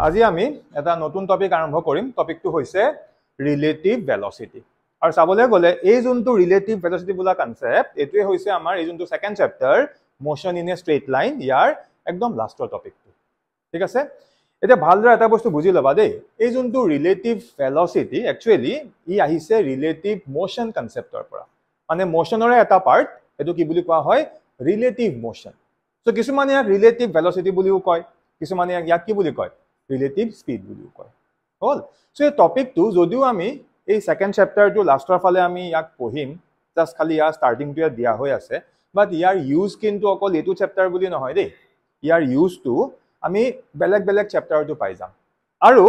আজি আমি এটা নতুন টপিক আৰম্ভ কৰিম টপিকটো হৈছে ৰিলেটিভ ভেলোচিটি আৰু চাবলৈ গলে এই যোনটো ৰিলেটিভ ভেলোচিটি বোলা কনসেপ্ট এটোৱে হৈছে আমাৰ এই যোনটো second chapter motion in a straight line ইয়াৰ একদম লাষ্টৰ টপিকটো ঠিক আছে এটা ভালদৰে এটা বস্তু বুজি লবা দেই এই যোনটো ৰিলেটিভ ভেলোচিটি একচুয়ালি ই আহিছে ৰিলেটিভ মোশন কনসেপ্টৰ পৰা মানে মোশনৰে এটা পাৰ্ট এটো কি বুলি কোৱা হয় ৰিলেটিভ মোশন সো কিছুমানে ইয়াক ৰিলেটিভ ভেলোচিটি বুলিও কয় কিছুমানে ইয়াক কি বুলি কয় ৰিলেটিভ স্পীড বুলিও কয় হল সো এই টপিকটো যদিও আমি এই সেকেন্ড চ্যাপ্টাৰটো লাষ্টৰ ফালে আমি ইয়াক পঢ়িম জাস্ট খালি ইয়াৰ ষ্টাৰ্টিংটো দিয়া হৈ আছে বাট ইয়াৰ ইউজ কিন্তু অকল এটো চ্যাপ্টাৰ বুলি নহয় দেই ইয়াৰ ইউজটো আমি বেলেগ বেলেগ চ্যাপ্টাৰটো পাই যাম আৰু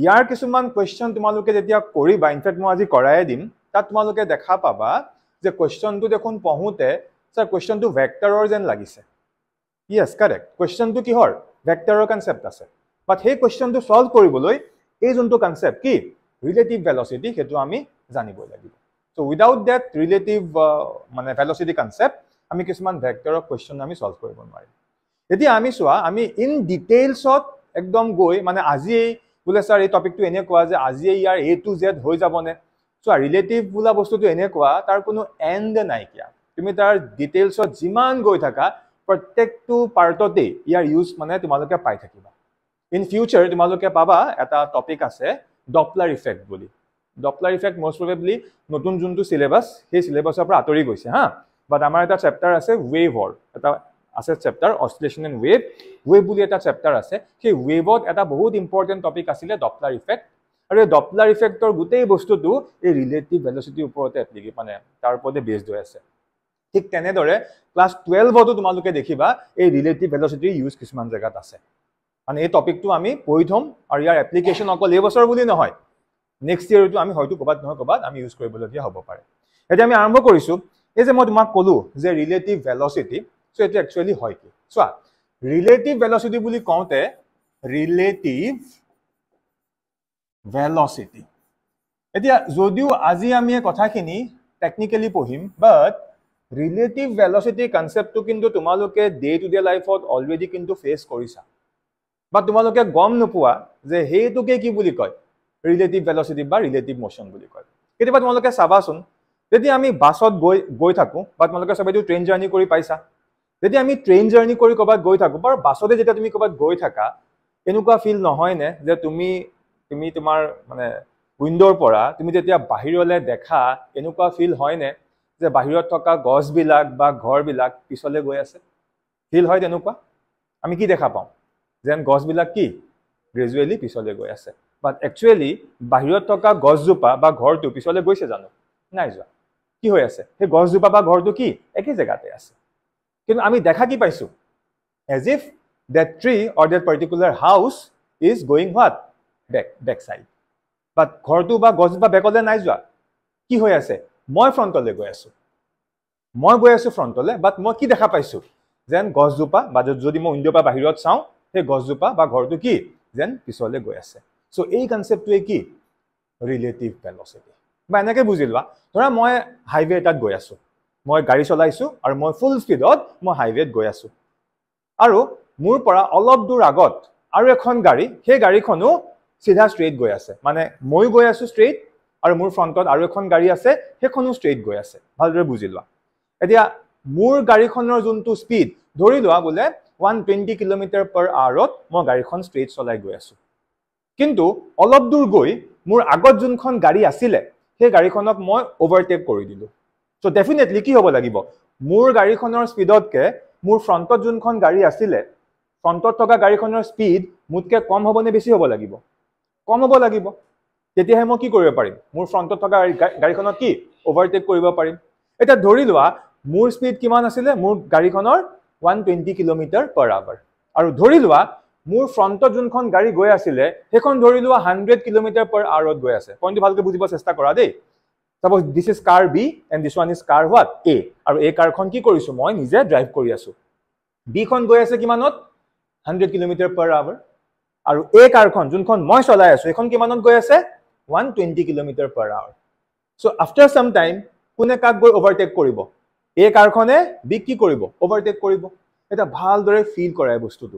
ইয়াৰ কিছুমান কোৱেশ্চন তোমালোকে যেতিয়া কৰিবা ইনফেক্ট মই আজি কৰায়ে দিম তাত তোমালোকে দেখা পাবা যে কোৱেশ্চনটো দেখোন পঢ়োতে স্যাৰ কোৱেশ্চনটো ভেক্টৰৰ যেন লাগিছে yes correct কোৱেশ্চনটো কিহৰ ভেক্টৰৰ কনসেপ্ট আছে বাট সেই কোৱেশ্চনটো সলভ কৰিবলৈ এই যোনটো কনসেপ্ট কি ৰিলেটিভ ভেলোচিটি হেতু আমি জানিব লাগিব সো উইদাউট দ্যাট ৰিলেটিভ মানে ভেলোচিটি কনসেপ্ট আমি কিছুমান ভেক্টৰৰ কোৱেশ্চন আমি সলভ কৰিব নোৱাৰিম এতিয়া আমি সোৱা আমি ইন ডিটেইলছত একদম গৈ মানে আজি বুলে স্যাৰ এই টপিকটো এনে কোৱা যে আজি ইয়াৰ A to Z হৈ যাবনে সো ৰিলেটিভ বুলা বস্তুটো এনে কোৱা তাৰ কোনো এন্ড নাই কিয়া তুমি তাৰ ডিটেইলছত যিমান গৈ থাকা প্ৰত্যেকটো পাৰ্টতে ইয়াৰ ইউজ মানে তোমালোকে পাই থাকিবা ইন ফিউচাৰ তোমালোকে পাবা এটা টপিক আছে ডপলাৰ ইফেক্ট বুলি ডপলাৰ ইফেক্ট মোস্ট প্ৰবেবলি নতুন যোনটো সিলেবাস সেই সিলেবাসৰ পৰা আতৰি গৈছে হা বাট আমাৰ এটা চেপ্টাৰ আছে ৱেভৰ এটা আছে চেপ্টাৰ অসিলেশন এণ্ড ৱেভ বুলি এটা চেপ্টাৰ আছে সেই ৱেভত এটা বহুত ইম্পৰ্টেন্ট টপিক আছিল ডপলাৰ ইফেক্ট আৰু এই ডপলাৰ ইফেক্টৰ গোটেই বস্তুটো এই ৰিলেটিভ ভেলোচিটিৰ ওপৰতে এপ্লিকে মানে তাৰ ওপৰতে বেছড হৈ আছে ঠিক তেনেদৰে ক্লাস 12 তো তোমালোকে দেখিবা এই ৰিলেটিভ ভেলোচিটিৰ ইউজ কিছুমান জায়গাত আছে মানে এই টপিকটো আমি পঢ়ি থম আৰু ইয়াৰ এপ্লিকেশন অকল এই বছৰ বুলি নহয় নেক্সট ইয়াৰটো আমি হয়তো কবাত নহয় কবাত আমি ইউজ কৰিবলগীয়া হ'ব পাৰে এতিয়া আমি আৰম্ভ কৰিছো এই যে মই তোমাক কলো যে ৰিলেটিভ ভেলোচিটি সো এটো একচুয়ালি হয় কি সোৱা ৰিলেটিভ ভেলোচিটি বুলি কওঁতে ৰিলেটিভ ভেলোচিটি এতিয়া যদিও আজি আমি এই কথাখিনি টেকনিক্যালি পঢ়িম বাট ৰিলেটিভ ভেলোচিটি কনসেপ্টটো কিন্তু তোমালোকে ডে টু ডে লাইফত অলৰেডি কিন্তু ফেস কৰিছা বা তোমালোকে গম নোপোৱা যে হেতুকে কি বুলি কয় ৰিলেটিভ ভেলোচিটি বা ৰিলেটিভ মোশন বুলি কয় কেতিয়াবা তোমালোকে চাবাচোন যদি আমি বাছত গৈ থাকো বা তোমালোকে সবেটো ট্ৰেইন জাৰ্নি কৰি পাইছা যদি আমি ট্ৰেইন জাৰ্নি কৰি কবাত গৈ থাকো বা বাছতে যেতিয়া তুমি কবাত গৈ থাকা এনেকুৱা ফিল নহয় নে যে তুমি তোমাৰ মানে উইন্ডোৰ পৰা তুমি যেতিয়া বাহিৰলৈ দেখা এনেকুৱা ফিল হয় নে যে বাহিৰত থকা গছ বিলাক বা ঘৰ বিলাক পিছলে গৈ আছে ফিল হয় তেনেকুৱা আমি কি দেখা পাওঁ যেন গছ বিলাক কি গ্ৰেজুৱেলি পিছলে গৈ আছে বাট একচুয়ালি বাহিৰত থকা গছজোপা বা ঘৰটো পিছলে গৈছে জানো নাই যোৱা কি হৈ আছে সেই গছজোপা বা ঘৰটো কি একে জায়গাতে আছে কিন্তু আমি দেখা কি পাইছো as if that tree or that particular house is going what back side but ঘৰটো বা গছজোপা বেকলে নাই যোৱা কি হৈ আছে মই ফ্ৰণ্টলে গৈ আছো ফ্ৰণ্টলে বাট মই কি দেখা পাইছো যেন গছজোপা বা যদি মই উইন্ডো পৰা বাহিৰত চাওঁ সেই গছজোপা বা ঘৰটো কি যেন পিছলে গৈ আছে সো এই কনসেপ্টটোৱে কি ৰিলেটিভ ভেলোচিটি বা এনেকৈ বুজিলবা ধৰা মই হাইৱে এটাত গৈ আছো মই গাড়ী চলাইছো আৰু মই ফুল স্পীডত মই হাইৱেত গৈ আছো আৰু মোৰ পৰা অলপ দূৰ আগত আৰু এখন গাড়ী সেই গাড়ীখনো সিধা ষ্ট্ৰেইট গৈ আছে মানে মই গৈ আছো ষ্ট্ৰেইট আৰু মোৰ ফ্ৰণ্টত আৰু এখন গাড়ী আছে সেইখনো ষ্ট্ৰেইট গৈ আছে ভালদৰে বুজিলবা এতিয়া মোৰ গাড়ীখনৰ যোনটো স্পীড ধৰি লোৱা বোলে 120 km/h মই গাড়ীখন ষ্ট্ৰেইট চলাই গৈ আছো কিন্তু অলপ দূৰ গৈ মোৰ আগত যোনখন গাড়ী আছিল সেই গাড়ীখনক মই ওভাৰটেক কৰি দিলো সো ডেফিনেটলি কি হ'ব লাগিব মোৰ গাড়ীখনৰ স্পীডতকে মোৰ ফ্ৰণ্টত যোনখন গাড়ী আছিল ফ্ৰণ্টত থকা গাড়ীখনৰ স্পীড মুতকে কম হ'ব নে বেছি হ'ব লাগিব কম হ'ব লাগিব তেতিয়াহে মই কি কৰিব পাৰিম মোৰ ফ্ৰণ্টত থকা গাড়ীখনক কি ওভাৰটেক কৰিব পাৰিম এটা ধৰি লোৱা মোৰ স্পীড কিমান আছিল মোৰ গাড়ীখনৰ 120 km/h আৰু ধৰি লোৱা মোৰ ফ্ৰণ্টত যোনখন গাড়ী গৈ আছিল সেইখন ধৰি লোৱা 100 km/h গৈ আছে পইণ্টটো ভালকৈ বুজিব চেষ্টা কৰা দেই suppose this is car B and this one is car what A আৰু A কাৰখন কি কৰিছো মই নিজে ড্ৰাইভ কৰি আছো B খন গৈ আছে কিমানত 100 km/h আৰু A কাৰখন যোনখন মই চলাই আছো এখন কিমানত গৈ আছে 120 km/h so after some time কোনে কাক গৈ ওভাৰটেক কৰিব A কাৰখনে B কি কৰিব ওভাৰটেক কৰিব এটা ভালদৰে ফিল কৰায় বস্তুটো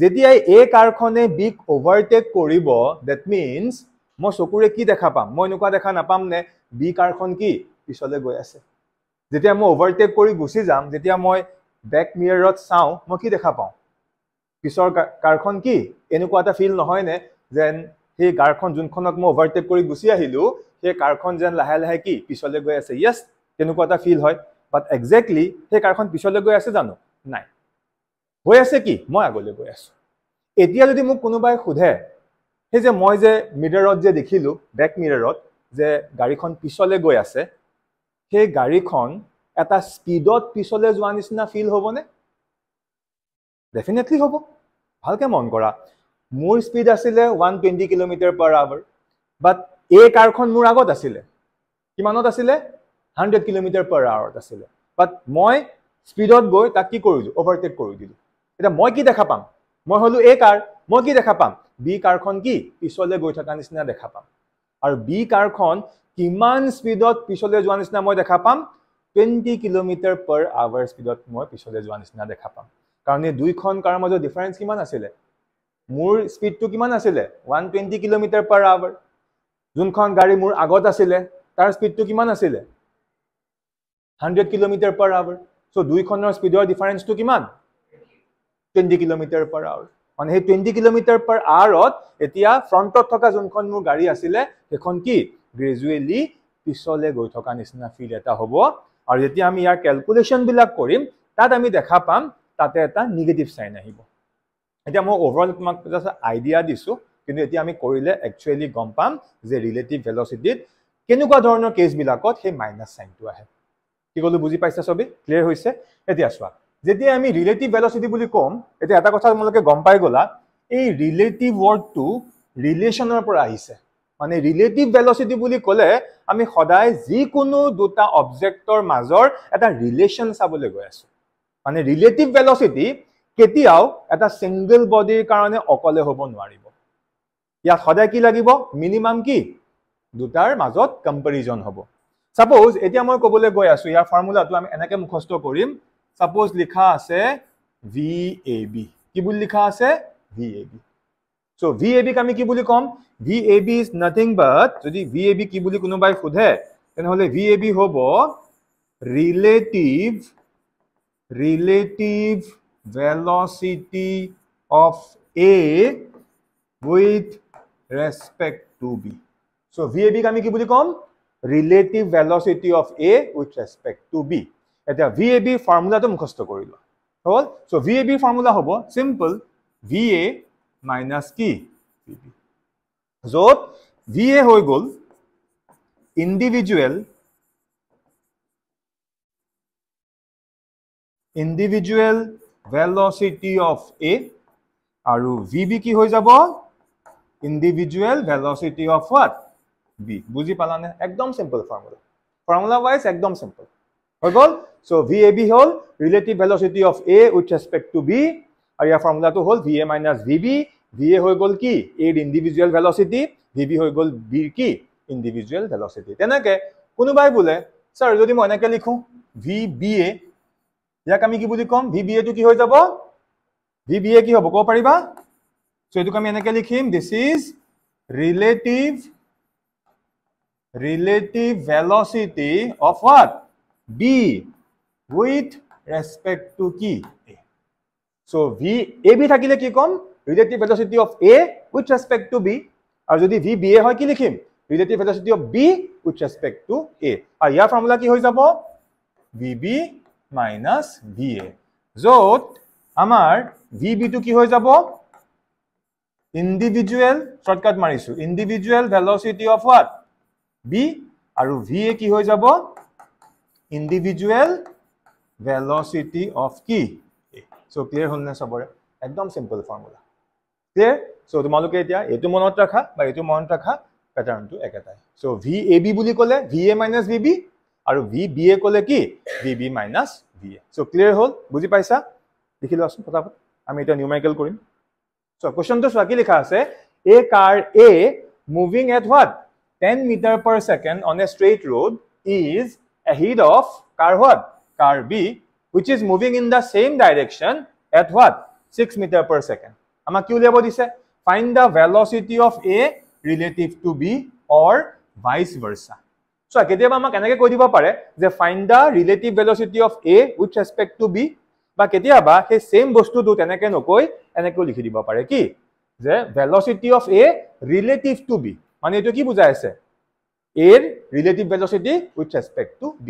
যেতিয়া এ কাৰখনে বিক ওভাৰটেক কৰিব দ্যাট মিন্স মই চকুৰে কি দেখা পাম মই এনেকুৱা দেখা নাপাম নে বি কাৰখন কি পিছলৈ গৈ আছে যেতিয়া মই ওভাৰটেক কৰি গুচি যাম যেতিয়া মই বেক মিৰৰত চাওঁ মই কি দেখা পাওঁ পিছৰ কাৰখন কি এনেকুৱা এটা ফিল নহয় নে যেন সেই কাৰখন যোনখনক মই ওভাৰটেক কৰি গুচি আহিলো সেই কাৰখন যেন লাহে লাহে কি পিছলৈ গৈ আছে ইয়েছ তেনেকুৱা এটা ফিল হয় বাট এক্সেক্টলি সেই কাৰখন পিছলৈ গৈ আছে জানো নাই হৈ আছে কি মই আগলৈ গৈ আছো এতিয়া যদি মোক কোনোবাই সোধে সেই যে মই যে মিৰৰত যে দেখিলো বেক মিৰৰত যে গাড়ীখন পিছলৈ গৈ আছে সেই গাড়ীখন এটা স্পীডত পিছলৈ যোৱা নিচিনা ফিল হ'বনে ডেফিনেটলি হ'ব ভালকে মন কৰা মোৰ স্পীড আছিলে 120 km/h বাট এই কাৰখন মোৰ আগত আছিলে কিমানত আছিলে 100 km/h আছিলে বাট মই স্পীডত গৈ তাক কি কৰিলো ওভাৰটেক কৰি দিলো এটা মই কি দেখা পাম মই হলো এ কাৰ মই কি দেখা পাম বি কাৰখন কি পিছলৈ গৈ থকা নিচিনা দেখা পাম আৰু বি কাৰখন কিমান স্পীডত পিছলৈ যোৱা নিচিনা মই দেখা পাম 20 km/h স্পীডত মই পিছলৈ যোৱা নিচিনা দেখা পাম কাৰণ এই দুইখন কাৰৰ মাজৰ ডিফাৰেন্স কিমান আছিলে মোৰ স্পীডটো কিমান আছিলে 120 km/h যোনখন গাড়ী মোৰ আগত আছিলে তাৰ স্পীডটো কিমান আছিলে 100 km/h সো দুইখনৰ স্পীডৰ ডিফাৰেন্সটো কিমান 20 km/h মানে সেই 20 km/h এতিয়া ফ্ৰণ্টত থকা যোনখন মোৰ গাড়ী আছিলে সেইখন কি গ্ৰেজুৱেলি পিছলৈ গৈ থকা নিচিনা ফিল এটা হ'ব আৰু যেতিয়া আমি ইয়াৰ ক্যালকুলেশন বিলাক কৰিম তাত আমি দেখা পাম তাতে এটা নেগেটিভ সাইন আহিব এতিয়া মই ওভাৰঅল তোমাক জাস্ট আইডিয়া দিছো কিন্তু এতিয়া আমি কৰিলে একচুয়ালি গম পাম যে ৰিলেটিভ ভেলোচিটিত কেনেকুৱা ধৰণৰ কেস বিলাকত সেই মাইনাস সাইনটো আহে কি কলো বুজি পাইছা সবে ক্লিয়াৰ হৈছে এতিয়া চোৱা যেতিয়া আমি ৰিলেটিভ ভেলোচিটি বুলি কম এতিয়া এটা কথা তোমালোকে গম পাই গলা এই ৰিলেটিভ ওয়াৰ্ডটো ৰিলেশনৰ পৰা আহিছে মানে ৰিলেটিভ ভেলোচিটি বুলি ক'লে আমি সদায় যিকোনো দুটা অবজেক্টৰ মাজৰ এটা ৰিলেশন চাবলৈ গৈ আছো মানে ৰিলেটিভ ভেলোচিটি কেতিয়াও এটা সিঙ্গল বডিৰ কাৰণে অকলে হ'ব নোৱাৰিব ইয়াত সদায় কি লাগিব মিনিমাম কি দুটাৰ মাজত কম্পাৰিজন হ'ব সাপোজ এতিয়া মই ক'বলৈ গৈ আছো ইয়াৰ ফৰ্মুলাটো আমি এনেকৈ মুখস্থ কৰিম সাপোজ লিখা আছে VAB কি বুলি লিখা আছে VAB সো VAB ক আমি কি বুলি কম VAB is nothing but যদি VAB কি বুলি কোনোবাই সোধে তেনেহলে VAB হ'ব relative velocity of A with respect to B so VAB ক আমি কি বুলি কম relative velocity of A with respect to B এটা VAB ফৰ্মুলাটো মুখস্থ কৰিলো হল সো VAB ফৰ্মুলা হ'ব সিম্পল VA minus কি VB যত VA হৈ গল individual velocity of A আৰু VB কি হৈ যাব individual velocity of what B বুজি পালানে একদম সিম্পল ফৰ্মুলা ওয়াইজ একদম সিম্পল হৈ গল সো VAB হল relative velocity of A with respect to B আৰু ইয়াৰ ফৰ্মুলাটো হল VA minus VB VA হৈ গল কি A ৰ individual velocity VB হৈ গল B ৰ কি individual velocity তেনেকে কোনোবাই বোলে স্যাৰ যদি মই এনেকৈ লিখো VBA ইয়াক আমি কি বুলি কম VBA টো কি হৈ যাব VBA কি হ'ব ক'ব পাৰিবা সো এটো আমি এনেকৈ লিখিম this is relative velocity of what B with respect to কি A so VAB থাকিলে কি কম relative velocity of A with respect to B আৰু যদি VBA হয় কি লিখিম relative velocity of B with respect to A আৰু ইয়াৰ ফৰ্মুলা কি হৈ যাব VB minus VA যত আমাৰ VB টো কি হৈ যাব individual shortcut মাৰিছো individual velocity of what B আৰু VA কি হৈ যাব individual velocity of কি A so clear হল না সবৰে একদম সিম্পল ফৰ্মুলা ক্লিয়াৰ সো তোমালোকে এতিয়া এটো মনত ৰাখা বা এটো মনত ৰাখা প্যাটাৰ্নটো একেটাই সো VAB বুলি ক'লে VA minus VB আৰু VBA ক'লে কি VB minus VA so clear হল বুজি পাইছা লিখি লোৱাচোন ফটাফট আমি এটা নিউমেৰিকেল কৰিম সো কোৱেশ্চনটো চোৱা কি লিখা আছে a car A moving at what 10 meter per second on a straight road is ahead of car what car B which is moving in the same direction at what 6 meter per second আমাক কি উলিয়াব দিছে find the velocity of A relative to B or vice versa so কেতিয়াবা আমাক এনেকৈ কৈ দিব পাৰে যে find the relative velocity of A with respect to B বা কেতিয়াবা সেই সেম বস্তুটো তেনেকৈ নকৈ এনেকৈ লিখি দিব পাৰে কি যে velocity of A relative to B মানে এটো কি বুজাই আছে A ৰ relative velocity with respect to B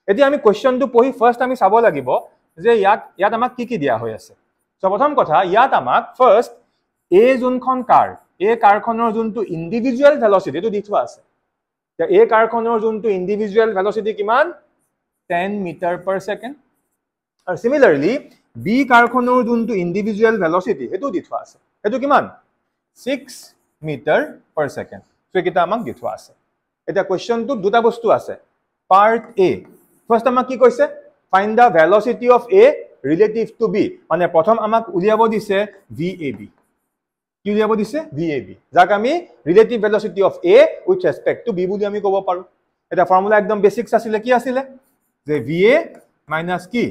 এতিয়া আমি কোৱেশ্চনটো পঢ়ি ফাৰ্স্ট আমি চাব লাগিব যে ইয়াত আমাক কি দিয়া হৈ আছে সো প্ৰথম কথা ইয়াত আমাক ফাৰ্স্ট A যোনখন কাৰ A কাৰখনৰ যোনটো ইন্ডিভিজুৱেল ভেলোচিটি এটো দি থোৱা আছে তে A কাৰখনৰ যোনটো ইন্ডিভিজুৱেল ভেলোচিটি কিমান 10 মিটাৰ পাৰ সেকেন্ড আৰু সিমিলাৰলি B কাৰখনৰ যোনটো ইন্ডিভিজুৱেল ভেলোচিটি এটো দি থোৱা আছে এটো কিমান 6 মিটাৰ পাৰ সেকেন্ড সো এটা আমাক দি থোৱা আছে এটা কোৱেশ্চনটো দুটা বস্তু আছে পাৰ্ট A ফাৰ্স্ট আমাক কি কৈছে find the velocity of A relative to B মানে প্ৰথম আমাক উলিয়াব দিছে VAB কি উলিয়াব দিছে VAB যাক আমি relative velocity of A with respect to B বুলি আমি ক'ব পাৰো এটা ফৰ্মুলা একদম বেসিক্স আছিল কি আছিল যে VA minus কি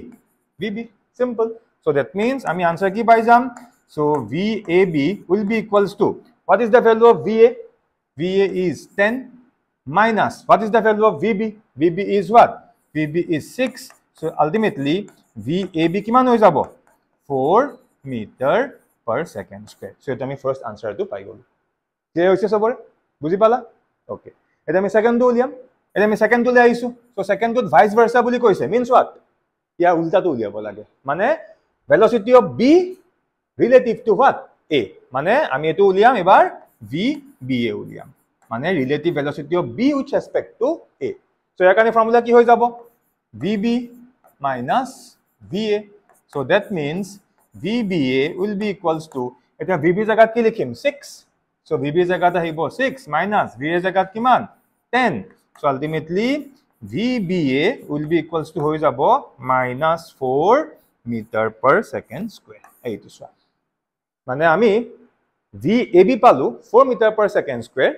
VB simple so that means আমি আনসার কি পাই যাম so VAB will be equals to what is the value of VA VA is 10 minus what is the value of VB VB is what VB is 6 so ultimately VAB কিমান হৈ যাব 4 metre per second square so এটা আমি first আনসাৰটো পাই গলো clear হৈছে সবৰে বুজি পালা ওকে এটা আমি সেকেন্ডটো উলিয়াম এটা আমি সেকেন্ডটো লৈ আইছো সো সেকেন্ডটোত ভাইস ভাৰ্সা বুলি কৈছে মিন্স হোৱাট ইয়াৰ উল্টাটো উলিয়াব লাগে মানে velocity of B relative to what A মানে আমি এটো উলিয়াম এবাৰ VBA উলিয়াম মানে relative velocity of B with respect to A so ইয়াৰ কাৰণে ফৰ্মুলা কি হৈ যাব VB minus VA so that means VBA will be equals to এটা VB জায়গাত কি লিখিম 6 so VB জায়গাত আহিব 6 minus VA জায়গাত কিমান 10 so ultimately VBA will be equals to হৈ যাব minus 4 meter per second square এইটো সোয়া মানে আমি VAB পালো 4 meter per second square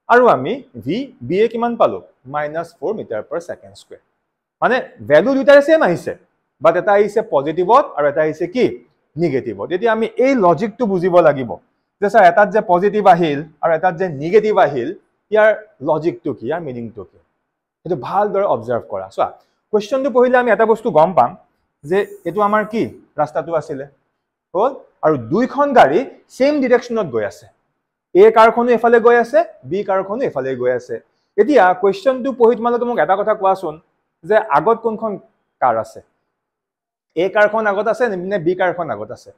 আৰু আমি VBA কিমান পালো minus 4 meter per second square মানে ভ্যালু দুটাৰে সেম আহিছে বাট এটা আহিছে পজিটিভত আৰু এটা আহিছে কি নেগেটিভত এতিয়া আমি এই লজিকটো বুজিব লাগিব যে স্যাৰ এটাত যে পজিটিভ আহিল আৰু এটাত যে নেগেটিভ আহিল ইয়াৰ লজিকটো কি ইয়াৰ মিনিংটো কি এটো ভালদৰে অবজাৰ্ভ কৰা সো কোৱেশ্চনটো পঢ়িলে আমি এটা বস্তু গম পাম যে এটো আমাৰ কি ৰাস্তাটো আছিল হল আৰু দুইখন গাড়ী সেম ডিৰেকচনত গৈ আছে A কাৰখনো এফালে গৈ আছে B কাৰখনো এফালে গৈ আছে এতিয়া কোৱেশ্চনটো পঢ়ি তোমালোকে মোক এটা কথা কোৱাচোন যে আগত কোনখন কাৰ আছে A কাৰখন আগত আছে নে B কাৰখন আগত আছে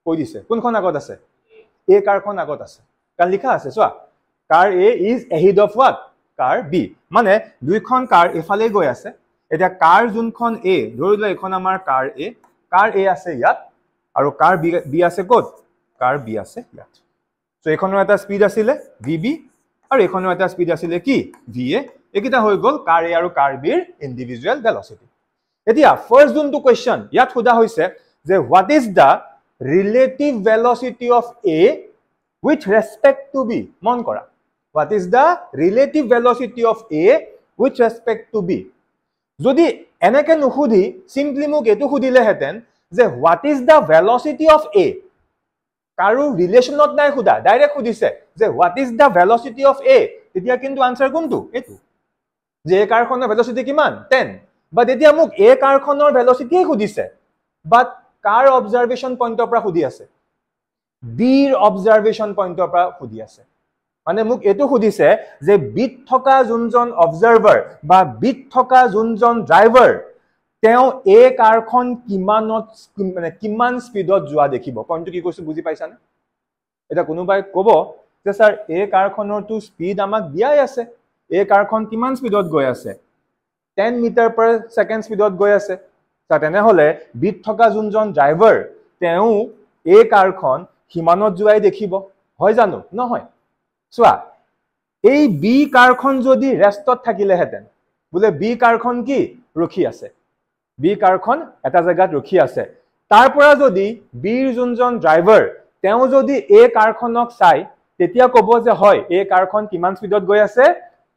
কৈ দিছে কোনখন আগত আছে A কাৰখন আগত আছে কাৰণ লিখা আছে চোৱা কাৰ A is ahead of what car B মানে দুইখন কাৰ এফালে গৈ আছে এটা কাৰ যোনখন A ধৰিলে এখন আমাৰ কাৰ A আছে ইয়াত আৰু কাৰ B আছে ক'ত কাৰ B আছে ইয়াত সো এখনৰ এটা স্পিড আছিল VB আৰু এখনৰ এটা স্পিড আছিল কি VA একিটা হৈ গল কাৰ A আৰু কাৰ B ৰ ইন্ডিভিজুৱেল ভেলোচিটি এতিয়া ফাৰ্স্ট যোনটো কোৱেশ্চন ইয়াত খুদা হৈছে যে what is the relative velocity of A with respect to B মন কৰা what is the relative velocity of A with respect to B যদি এনেকে নুখুদি সিম্পলি মোক এটো খুদিলে হেতেন যে what is the velocity of A কাৰো ৰিলেশনত নাই খুদা ডাইৰেক্ট খুদিছে যে what is the velocity of A তেতিয়া কিন্তু আনসাৰ কোনটো এটো যে A কাৰখনৰ ভেলোচিটি কিমান 10 বাট এতিয়া মোক A কাৰখনৰ ভেলোচিটি খুদিছে বাট কাৰ অবজাৰভেশন পইণ্টৰ পৰা খুদি আছে B ৰ অবজাৰভেশন পইণ্টৰ পৰা খুদি আছে মানে মোক এটো খুদিছে যে বিট থকা যোনজন অবজাৰভাৰ বা বিট থকা যোনজন ড্ৰাইভাৰ তেও A কাৰখন কিমানত মানে কিমান স্পিডত যোৱা দেখিব পইণ্টটো কি কৈছো বুজি পাইছানে এটা কোনোবাই ক'ব যে স্যাৰ A কাৰখনৰ টু স্পিড আমাক দিয়াই আছে A কাৰখন কিমান স্পিডত গৈ আছে 10 মিটাৰ পাৰ সেকেন্ড স্পিডত গৈ আছে তেনে হলে বিট থকা যোনজন ড্ৰাইভাৰ তেও A কাৰখন কিমানত যোৱাই দেখিব হয় জানো নহয় সোয়া এই B কাৰখন যদি ৰেষ্টত থাকিলে হেতেন বলে B কাৰখন কি ৰখি আছে B কাৰখন এটা জায়গাত ৰখি আছে তাৰ পৰা যদি B ৰ যোনজন ড্ৰাইভাৰ তেও যদি A কাৰখনক চাই তেতিয়া ক'ব যে হয় A কাৰখন কিমান স্পিডত গৈ আছে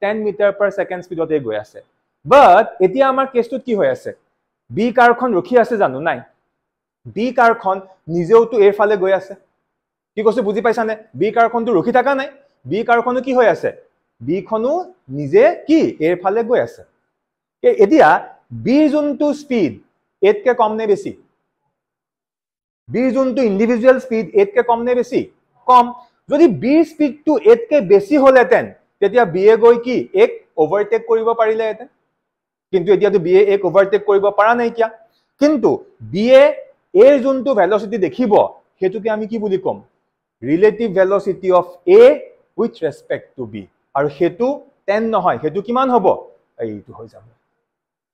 10 মিটাৰ পাৰ সেকেন্ড স্পিডতে গৈ আছে বাট এতিয়া আমাৰ কেছটোত কি হৈ আছে B কাৰখন ৰখি আছে জানো নাই B কাৰখন নিজেও তো এৰ ফালে গৈ আছে কি কৈছো বুজি পাইছানে বি কাৰখনটো ৰখি থকা নাই বি কাৰখনো কি হৈ আছে বি খনো নিজে কি এৰ ফালে গৈ আছে এতিয়া বি যোনটো স্পীড এতকে কম নে বেছি বি যোনটো ইন্ডিভিজুৱেল স্পীড এতকে কম নে বেছি কম যদি বি স্পীডটো এতকে বেছি হলেতেন তেতিয়া বি এ গৈ কি এক ওভাৰটেক কৰিব পাৰিলেহেঁতেন কিন্তু এতিয়াতো বি এ এক ওভাৰটেক কৰিব পৰা নাই কিয়া কিন্তু বি এৰ যোনটো ভেলোচিটি দেখিব হেতুকে আমি কি বুলি কম relative velocity of A with respect to B আৰু হেতু 10 নহয় হেতু কিমান হ'ব এইটো হৈ যাব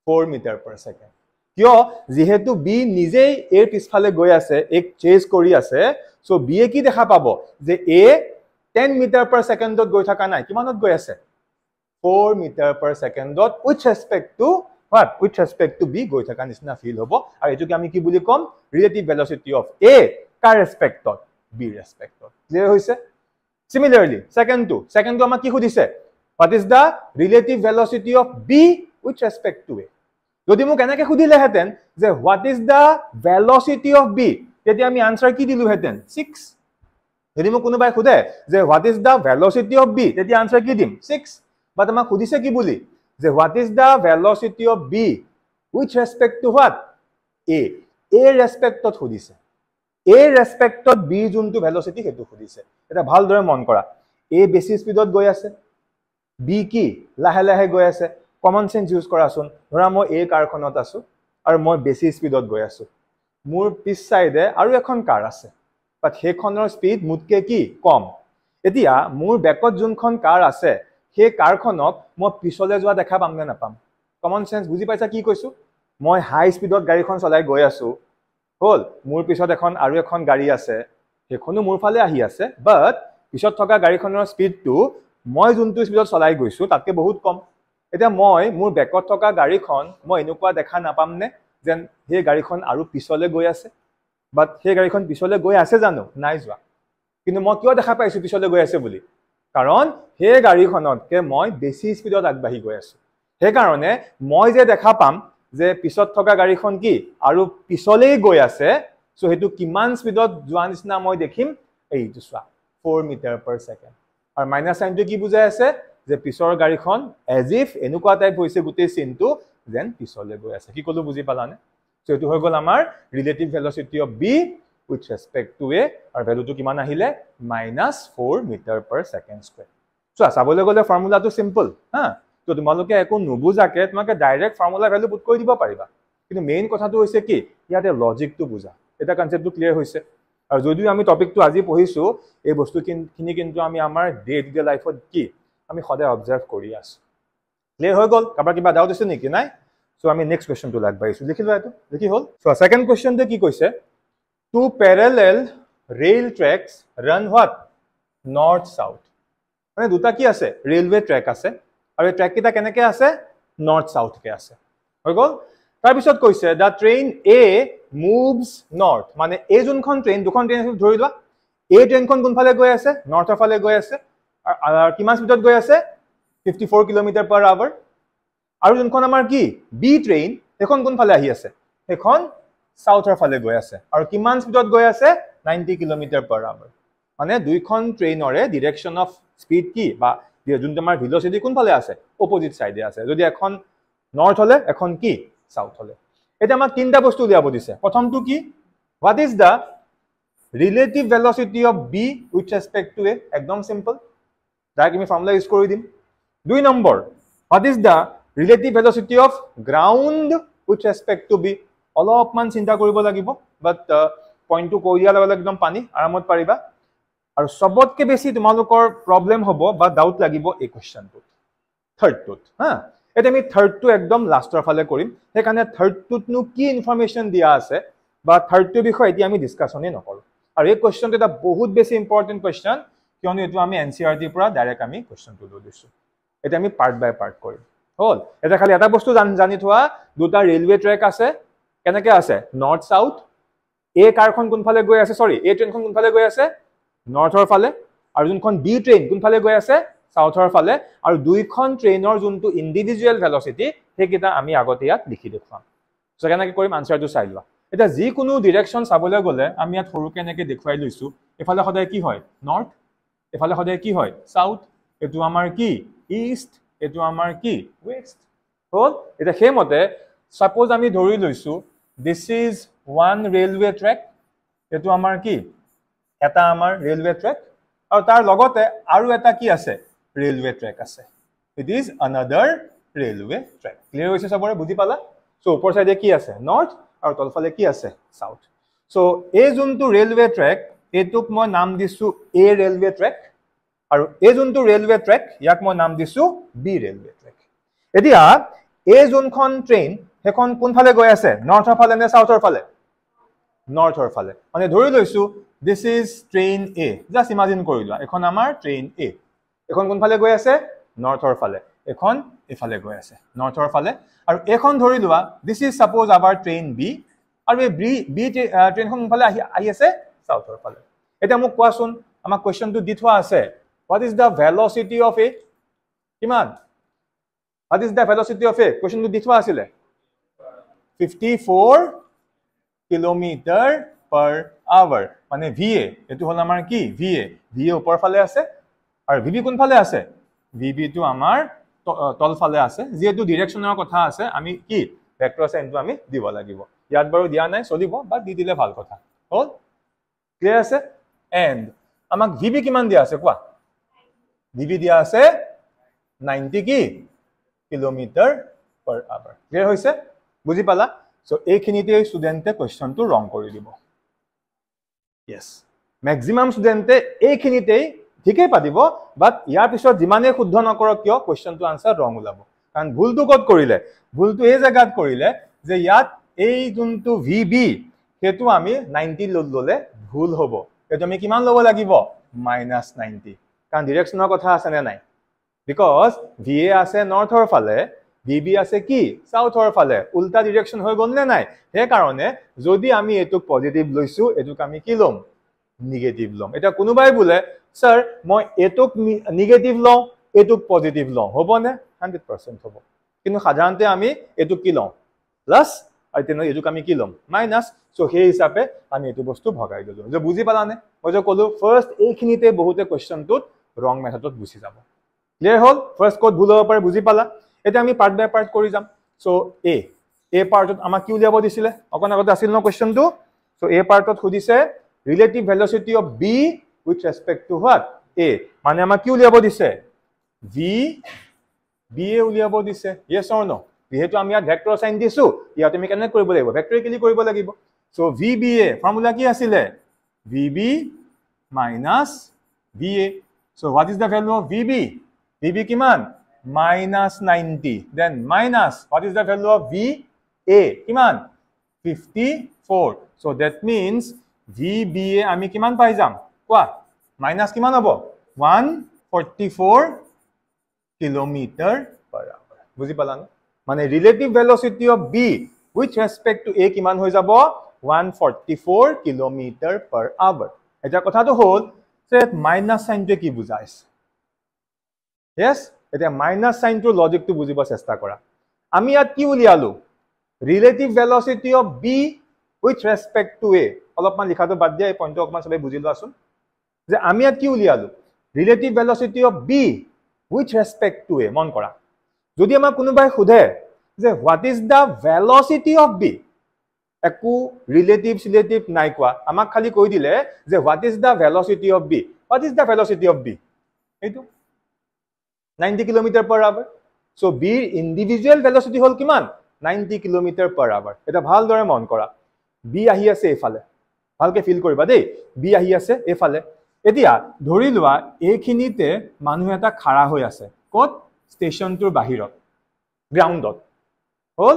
4 মিটাৰ পাৰ সেকেন্ড কিয় যেহেতু বি নিজেই এৰ পিছফালে গৈ আছে এক চেজ কৰি আছে সো বি এ কি দেখা পাব যে এ 10 মিটাৰ পাৰ সেকেন্ডত গৈ থকা নাই কিমানত গৈ আছে 4 মিটাৰ পাৰ সেকেন্ডত with respect to what with respect to b গৈ থকা নিচিনা ফিল হ'ব আৰু এটোকে আমি কি বুলি কম ৰিলেটিভ ভেলোচিটি অফ a কাৰ ৰেসপেক্টত b ৰেসপেক্টত ক্লিয়াৰ হৈছে সিমিলাৰলি সেকেন্ড টু আমাক কি খুদিছে what is the relative velocity of b with respect to a যদি মোক এনেকে খুদিলে হেতেন যে what is the velocity of b তেতিয়া আমি আনসাৰ কি দিলু হেতেন 6 যদি মোক কোনোবাই খুদে যে what is the velocity of b তেতিয়া আনসাৰ কি দিম 6 বাট আমাক খুদিছে কি বুলি যে what is the velocity of b with respect to what a respectত খুদিছে a respectত b যোনটো velocity হেতু খুদিছে এটা ভাল দৰে মন কৰা a বেছি স্পিডত গৈ আছে b কি লাহে লাহে গৈ আছে কমন সেন্স ইউজ কৰাছোন ধৰা মই a কাৰখনত আছো আৰু মই বেছি স্পিডত গৈ আছো মোৰ পিছ সাইডে আৰু এখন কাৰ আছে বাট হেখনৰ স্পিড মুতকে কি কম এতিয়া মোৰ বেকত যোনখন কাৰ আছে সেই কাৰখনক মই পিছলে যোৱা দেখা পাম নে নাপাম কমন সেন্স বুজি পাইছা কি কৈছো মই হাই স্পিডত গাড়ীখন চলাই গৈ আছো হল মোৰ পিছত এখন আৰু এখন গাড়ী আছে হেখনো মোৰ ফালে আহি আছে বাট পিছত থকা গাড়ীখনৰ স্পিডটো মই যোনটো স্পিডত চলাই গৈছো তাতকে বহুত কম এতিয়া মই মোৰ বেকত থকা গাড়ীখন মই এনেকুৱা দেখা নাপাম নে যেন সেই গাড়ীখন আৰু পিছলে গৈ আছে বাট সেই গাড়ীখন পিছলে গৈ আছে জানো নাই যোৱা কিন্তু মই কিয় দেখা পাইছো পিছলে গৈ আছে বুলি কাৰণ হে গাড়ীখনতকে মই বেছি স্পিডত আগবাঢ়ি গৈ আছো হে কাৰণে মই যে দেখা পাম যে পিছত থকা গাড়ীখন কি আৰু পিছলেই গৈ আছে সো হেতু কিমান স্পিডত যোৱা নিচিনা মই দেখিম এইটো চোৱা 4 মিটাৰ পাৰ সেকেন্ড আৰু মাইনাস সাইনটো কি বুজাই আছে যে পিছৰ গাড়ীখন এজ ইফ এনেকুৱা টাইপ হৈছে গুটেই সিনটো যেন পিছলে গৈ আছে কি কলো বুজি পালানে সো এটো হৈ গল আমাৰ relative velocity of b with respect to a আৰু ভ্যালুটো কিমান আহিলে -4 metre per second square so চাবলৈ গলে ফৰ্মুলাটো সিম্পল হা তো তোমালোকে একো নুবুজাকে তোমাকে ডাইৰেক্ট ফৰ্মুলা ভ্যালু পুট কৰি দিব পাৰিবা কিন্তু মেইন কথাটো হৈছে কি ইয়াতে লজিকটো বুজা এটা কনসেপ্টটো ক্লিয়াৰ হৈছে আৰু যদিও আমি টপিকটো আজি পঢ়িছো এই বস্তুখিনি কিন্তু আমি আমাৰ ডে টু ডে লাইফত কি আমি সদায় অবজাৰ্ভ কৰি আছো ক্লিয়াৰ হৈ গল কাবাৰ কিবা ডাউট আছে নেকি নাই সো আমি নেক্সট কোৱেশ্চনটো লাগবাইছো লিখিলো এটো দেখি হল সো সেকেন্ড কোৱেশ্চনটো কি কৈছে two parallel rail tracks run what north south মানে দুটা কি আছে ৰেলৱে ট্ৰেক আছে আৰু এই ট্ৰেক কিটা কেনেকে আছে নৰ্থ সাউথ কে আছে হৈ গল তাৰ পিছত কৈছে দা ট্ৰেইন এ মুভস নৰ্থ মানে এই যোনখন ট্ৰেইন দুখন ট্ৰেইন ধৰি লোৱা এই ট্ৰেইনখন কোনফালে গৈ আছে নৰ্থৰ ফালে গৈ আছে আৰু কিমান স্পিডত গৈ আছে 54 কিলোমিটাৰ পাৰ আৱাৰ আৰু যোনখন আমাৰ কি বি ট্ৰেইন এখন কোনফালে আহি আছে এখন সাউথৰ ফালে গৈ আছে আৰু কিমান স্পিডত গৈ আছে 90 কিলোমিটাৰ পাৰ আৱাৰ মানে দুইখন ট্ৰেইনৰে ডাইৰেকশন অফ স্পিড কি বা যোনটো আমাৰ ভেলোচিটি কোনফালে আছে অপোজিট সাইডে আছে যদি এখন নৰ্থ হলে এখন কি সাউথ হলে এটা আমাক তিনটা বস্তু উলিয়াব দিছে প্ৰথমটো কি what is the relative velocity of b with respect to a একদম সিম্পল ডাইৰেক্ট আমি ফৰ্মুলা ইউজ কৰি দিম দুই number what is the relative velocity of ground with respect to b অলপমান চিন্তা কৰিব লাগিব বাট পইণ্টটো কৈ দিয়া লগে একদম পানী আৰামত পাৰিবা আৰু সবতকে বেছি তোমালোকৰ প্ৰবলেম হ'ব বা ডাউট লাগিব এই কোৱেশ্চনটো থাৰ্ডটোত হা এটা আমি থাৰ্ডটো একদম লাষ্টৰ ফালে কৰিম সেই কাৰণে থাৰ্ডটোত নো কি ইনফৰমেশন দিয়া আছে বা থাৰ্ডটো বিষয় এতিয়া আমি ডিসকাশনে নকৰো আৰু এই কোৱেশ্চনটো এটা বহুত বেছি ইম্পৰ্টেন্ট কোৱেশ্চন কিয়নো এটো আমি এনসিআৰটি পৰা ডাইৰেক্ট আমি কোৱেশ্চনটো লৈ দিছো এটা আমি পাৰ্ট বাই পাৰ্ট কৰিম হল এটা খালি এটা বস্তু জানি থোৱা দুটা ৰেলৱে ট্ৰেক আছে কেনেকে আছে নৰ্থ সাউথ এ কাৰখন কোনফালে গৈ আছে সৰি এ ট্ৰেইনখন কোনফালে গৈ আছে নৰ্থৰ ফালে আৰু যোনখন বি ট্ৰেইন কোনফালে গৈ আছে সাউথৰ ফালে আৰু দুইখন ট্ৰেইনৰ যোনটো ইন্ডিভিজুৱেল ভেলোচিটি হেকিটা আমি আগতে ইয়াত লিখি দেখুৱাম সো কেনেকে কৰিম আনসাৰটো চাই লোৱা এটা যি কোনো ডাইৰেকশন চাবলৈ গলে আমি ইয়াত সৰুকে এনেকে দেখুৱাই লৈছো এফালে সদায় কি হয় নৰ্থ এফালে সদায় কি হয় সাউথ এটো আমাৰ কি ইষ্ট এটো আমাৰ কি ওয়েস্ট হল এটা হেমতে সাপোজ আমি ধৰি লৈছো this is one railway track এটো আমাৰ কি এটা আমাৰ ৰেলৱে ট্ৰেক আৰু তাৰ লগতে আৰু এটা কি আছে ৰেলৱে ট্ৰেক আছে it is another railway track clear হৈছে সবৰে বুজি পালা সো ওপৰ সাইডে কি আছে নৰ্থ আৰু তলফালে কি আছে সাউথ সো এই যোনটো ৰেলৱে ট্ৰেক এটোক মই নাম দিছো এ ৰেলৱে ট্ৰেক আৰু এই যোনটো ৰেলৱে ট্ৰেক ইয়াক মই নাম দিছো বি ৰেলৱে ট্ৰেক এতিয়া এই যোনখন ট্ৰেইন হেখন কোনফালে গৈ আছে নৰ্থৰ ফালে নে সাউথৰ ফালে নৰ্থৰ ফালে মানে ধৰি লৈছো this is train A just imagine কৰি লোৱা এখন আমাৰ ট্ৰেইন এ এখন কোনফালে গৈ আছে নৰ্থৰ ফালে এখন এফালে গৈ আছে নৰ্থৰ ফালে আৰু এখন ধৰি লোৱা this is suppose our train B আৰু এই বি ট্ৰেইনখন কোনফালে আহি আছে সাউথৰ ফালে এটা মোক কোৱাচোন আমাক কোৱেশ্চনটো দি থোৱা আছে what is the velocity of a কিমান what is the velocity of a কোৱেশ্চনটো দি থোৱা আছিল 54 কিলোমিটাৰ per hour মানে va এটো হল আমাৰ কি va ওপৰ ফালে আছে আৰু vb কোন ফালে আছে vb টো আমাৰ তল ফালে আছে যেহেতু ডাইৰেকশনৰ কথা আছে আমি কি ভেক্টৰ সাইনটো আমি দিব লাগিব ইয়াত বাৰু দিয়া নাই চলিব বা দি দিলে ভাল কথা হল ক্লিয়াৰ আছে এন্ড আমাক vb কিমান দিয়া আছে কোৱা vb দিয়া আছে 90 কি কিলোমিটাৰ per hour ক্লিয়াৰ হৈছে বুজি পালা সো এইখিনিতে ষ্টুডেন্টে কোৱেশ্চনটো ৰং কৰি দিব yes ম্যাক্সিমাম ষ্টুডেন্টে এইখিনিতে ঠিকই পাতিব বাট ইয়াৰ পিছত যিমানে শুদ্ধ নকৰক কিয় কোৱেশ্চনটো আনসাৰ ৰং ওলাব কাৰণ ভুলটো কত কৰিলে ভুলটো এই জায়গাত কৰিলে যে ইয়াত এই যোনটো vb হেতু আমি 90 ললে ভুল হ'ব এটো আমি কিমান লব লাগিব -90 কাৰণ ডাইৰেকশনৰ কথা আছে নে নাই বিকজ va আছে নৰ্থৰ ফালে vb আছে কি সাউথৰ ফালে উল্টা ডাইৰেকশন হৈ গল নে নাই হে কাৰণে যদি আমি এটুক পজিটিভ লৈছো এটুক আমি কি লম নিগেটিভ লম এটা কোনোবাই বলে স্যাৰ মই এটুক নিগেটিভ লওঁ এটুক পজিটিভ লওঁ হ'ব নে 100% হ'ব কিন্তু সাধাৰণতে আমি এটুক কি লওঁ প্লাস আৰু তেনে এটুক আমি কি লম মাইনাস সো সেই হিচাপে আমি এটু বস্তু ভগাই দিলো যে বুজি পালানে মই যে কলো ফাৰ্স্ট এইখিনিতে বহুতে কোৱেশ্চনটোত ৰং মেথডত গুছি যাব ক্লিয়াৰ হল ফাৰ্স্ট কোড ভুল হ'ব পাৰে বুজি পালা এটা আমি পাৰ্ট বাই পাৰ্ট কৰি যাম সো এ পাৰ্টত আমাক কি উলিয়াব দিছিলে অকন আগতে আছিল ন কোৱেশ্চনটো সো এ পাৰ্টত খুদিছে relative velocity of b with respect to what a মানে আমাক কি উলিয়াব দিছে b a উলিয়াব দিছে yes or no যেহেতু আমি ইয়াত ভেক্টৰ সাইন দিছো ইয়াত আমি কেনে কৰিব লাগিব ভেক্টৰিকেলি কৰিব লাগিব সো vba ফৰ্মুলা কি আছিল vb minus va so what is the value of vb কিমান -90 then minus what is the value of va কিমান 54 so that means vba আমি কিমান পাই যাম কোৱা মাইনাস কিমান হ'ব 144 কিলোমিটাৰ per hour বুজি পালানে মানে relative velocity of b with respect to a কিমান হৈ যাব 144 কিলোমিটাৰ per hour এটা কথাটো হ'ল যে মাইনাস সাইনটো কি বুজাইছে yes এটা মাইনাস সাইনটো লজিকটো বুজিব চেষ্টা কৰা আমি ইয়াত কি উলিয়ালো relative velocity of b with respect to a অলপমান লিখাটো বাদ দিয়া এই পইণ্টটো অকমান সবে বুজি লোৱাচোন যে আমি ইয়াত কি উলিয়ালো relative velocity of b with respect to a মন কৰা যদি আমাক কোনোবাই সোধে যে what is the velocity of b একো ৰিলেটিভ সিলেটিভ নাই কোৱা আমাক খালি কৈ দিলে যে what is the velocity of b what is the velocity of b এইটো 90 kilometre per hour so b ইন্ডিভিজুৱেল velocity হল কিমান 90 কিলোমিটাৰ per hour এটা ভালদৰে মন কৰা b আহি আছে এফালে ভালকে ফিল কৰিবা দেই b আহি আছে এফালে এতিয়া ধৰি লোৱা এইখিনিতে মানুহ এটা খাৰা হৈ আছে কত ষ্টেচনটোৰ বাহিৰত গ্ৰাউণ্ডত হল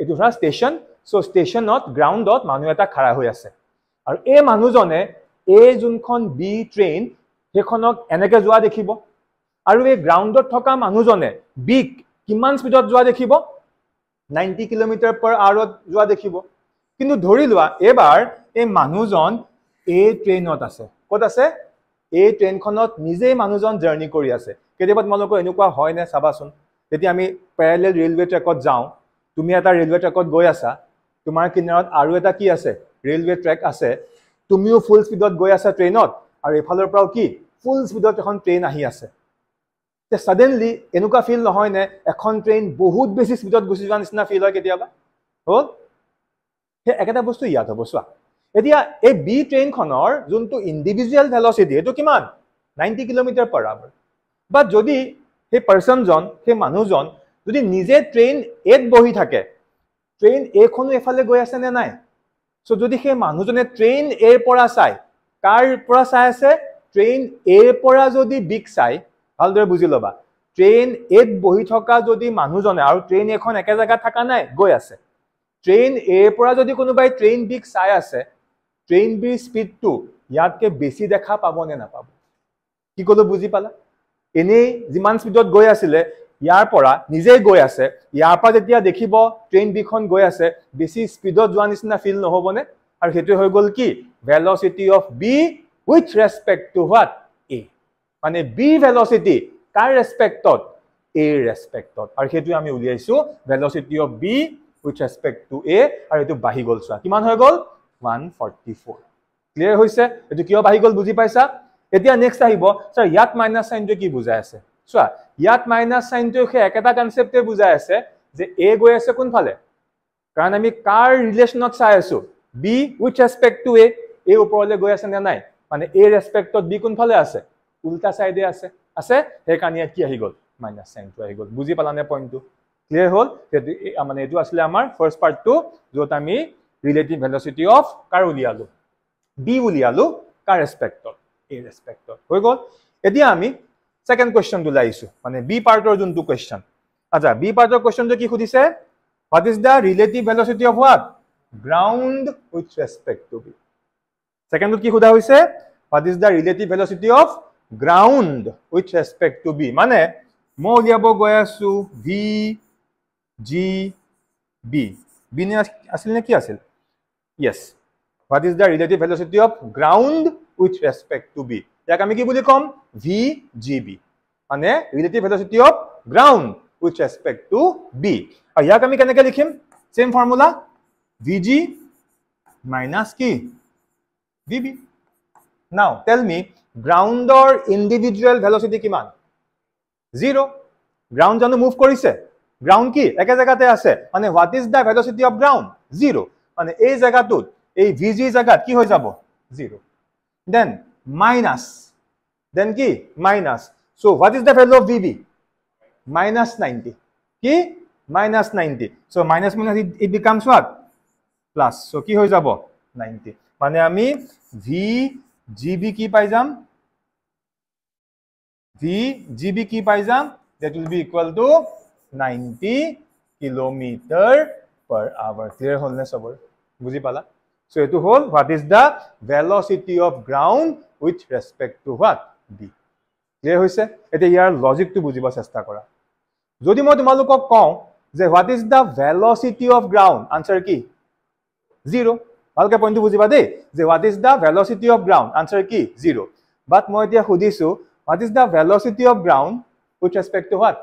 এটো ধৰা ষ্টেচন সো ষ্টেচনত গ্ৰাউণ্ডত মানুহ এটা খাৰা হৈ আছে আৰু এই মানুহজনে এই যোনখন বি ট্ৰেইন হেখনক এনেকে যোৱা দেখিব আৰু এই গ্ৰাউণ্ডত থকা মানুহজনে বিক কিমান স্পিডত যোৱা দেখিব 90 কিলোমিটাৰ per hour যোৱা দেখিব কিন্তু ধৰি লোৱা এবাৰ এই মানুহজন এই ট্ৰেইনত আছে কত আছে এই ট্ৰেইনখনত নিজেই মানুহজন জাৰ্নি কৰি আছে কেতিয়াবা তোমালোকৰ এনেকুৱা হয় নে চাবাচোন যেতিয়া আমি প্যাৰেলাল ৰেলৱে ট্ৰেকত যাওঁ তুমি এটা ৰেলৱে ট্ৰেকত গৈ আছা তোমাৰ কিনাৰত আৰু এটা কি আছে ৰেলৱে ট্ৰেক আছে তুমিও ফুল স্পীডত গৈ আছা ট্ৰেইনত আৰু এফালৰ পৰাও কি ফুল স্পীডত এখন ট্ৰেইন আহি আছে তে সাডেনলি এনেকুৱা ফিল নহয় নে এখন ট্ৰেইন বহুত বেছি স্পীডত গুচি যোৱা নিচিনা ফিল হয় কেতিয়াবা হ'ল হে একেটা বস্তু ইয়াত হ'ব চোৱা এতিয়া এই বি ট্ৰেইনখনৰ যোনটো ইণ্ডিভিজুৱেল ভেলচিটি এটো কিমান 90 কিলোমিটাৰ পাৰ আৱাৰ বাট যদি সেই পাৰ্সনজন সেই মানুহজন যদি নিজে ট্ৰেইন এত বহি থাকে ট্ৰেইন এখনো এফালে গৈ আছে নে নাই সো যদি সেই মানুহজনে ট্ৰেইন এৰ পৰা চাই কাৰ পৰা চাই আছে ট্ৰেইন এৰ পৰা যদি বিক চাই ভালদৰে বুজি লবা ট্ৰেইন এত বহি থকা যদি মানুহজনে আৰু ট্ৰেইন এখন একে জায়গা থাকা নাই গৈ আছে ট্ৰেইন এৰ পৰা যদি কোনোবাই ট্ৰেইন বিক চাই আছে ট্ৰেইন বি স্পীডটো ইয়াতকে বেছি দেখা পাব নে নাপাব কি কলো বুজি পালা এনেই যিমান স্পীডত গৈ আছিলে ইয়াৰ পৰা নিজে গৈ আছে ইয়াৰ পৰা যেতিয়া দেখিব ট্ৰেইন বিখন গৈ আছে বেছি স্পীডত যোৱা নিচিনা ফিল নহবনে আৰু হেতু হৈ গল কি velocity of B with respect to what A মানে বি ভেলোচিটি কাৰ ৰেসপেক্টত এ ৰেসপেক্টত আৰু হেতু আমি উলিয়াইছো velocity of B with respect two এ আৰু এটো বাহি গল চোৱা কিমান হৈ গল 144 ক্লিয়াৰ হৈছে এটো কিয় বাহি গল বুজি পাইছা এতিয়া নেক্সট আহিব স্যাৰ ইয়াত মাইনাস সাইনটো কি বুজাই আছে চোৱা ইয়াত মাইনাস সাইনটো হে একেটা কনসেপ্টে বুজাই আছে যে এ গৈ আছে কোন ফালে কাৰণ আমি কাৰ ৰিলেশনত চাই আছো বি উইথ ৰেসপেক্ট টু এ ওপৰলে গৈ আছে নে নাই মানে এ ৰেসপেক্টত বি কোন ফালে আছে উল্টা সাইডে আছে হে কাৰণে কি আহি গল মাইনাস সাইনটো আহি গল বুজি পালানে পইণ্টটো ক্লিয়াৰ হল মানে এটো আসলে আমাৰ ফাৰ্স্ট পাৰ্টটো যত আমি relative velocity of car উলিয়ালো B উলিয়ালো কাৰ ৰেসপেক্টত এ ৰেসপেক্টত হৈ গল এতিয়া আমি সেকেন্ড কোৱেশ্চনটো লাইছো মানে বি পাৰ্টৰ যোনটো কোৱেশ্চন আচ্ছা বি পাৰ্টৰ কোৱেশ্চনটো কি খুদিছে what is the relative velocity of what ground with respect to b second কি খুদা হৈছে what is the relative velocity of ground with respect to b মানে মই উলিয়াব গৈ আছো v g b b নে আছিল নে কি আছিল yes what is the relative velocity of ground with respect to b ইয়াক আমি কি বুলি কম v g b মানে relative velocity of ground with respect to b আৰু ইয়াক আমি কেনেকৈ লিখিম সেম ফৰ্মুলা vg minus কি vb now tell me ground or individual velocity কিমান 0 ground জানো মুভ কৰিছে ground কি একে জায়গাতে আছে মানে what is the velocity of ground 0 মানে এই জায়গাটোত এই vg জায়গাত কি হৈ যাব 0 then minus then কি minus so what is the value of vb minus 90 কি minus 90 so minus minus it becomes what plus so কি হৈ যাব 90 মানে আমি v gb কি পাই যাম v gb কি পাই যাম that will be equal to 90 kilometer per hour clear হল নে সবৰ বুজি পালা so এটো হল what is the velocity of ground with respect to what b clear হৈছে এটা ইয়াৰ লজিকটো বুজিব চেষ্টা কৰা যদি মই তোমালোকক কওঁ যে what is the velocity of ground answer কি 0 ভালকে পইণ্টটো বুজিবা দেই যে what is the velocity of ground answer কি 0 বাট মই এতিয়া খুদিছো what is the velocity of ground with respect to what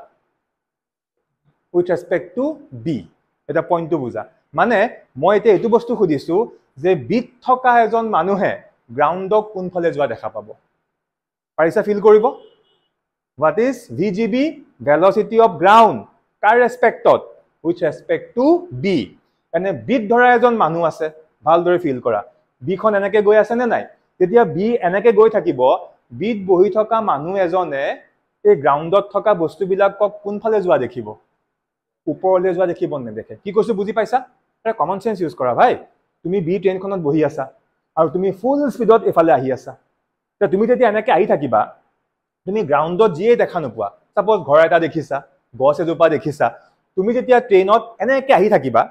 with respect to b এটা পইণ্টটো বুজা মানে মই এতিয়া এটো বস্তু খুদিছো যে বিত থকা এজন মানুহে গ্ৰাউণ্ডক কোনফালে যোৱা দেখা পাব পাৰিছা ফিল কৰিব what is vgb velocity of ground car ৰেসপেক্টত with respect to b এনে বিত ধৰা এজন মানুহ আছে ভালদৰে ফিল কৰা বি খন এনেকৈ গৈ আছে নে নাই তেতিয়া বি এনেকৈ গৈ থাকিব বিত বহি থকা মানুহ এজনে এই গ্ৰাউণ্ডত থকা বস্তুবিলাকক কোনফালে যোৱা দেখিব ওপৰলৈ যোৱা দেখিব নেদেখে কি কৈছো বুজি পাইছা এটা কমন সেন্স ইউজ কৰা ভাই তুমি বি ট্ৰেইনখনত বহি আছা আৰু তুমি ফুল স্পীডত এফালে আহি আছা তে তুমি তেতিয়া এনেকৈ আহি থাকিবা তুমি গ্ৰাউণ্ডত যিয়ে দেখা নোপোৱা সাপোজ ঘৰ এটা দেখিছা গছ এজোপা দেখিছা তুমি যেতিয়া ট্ৰেইনত এনেকৈ আহি থাকিবা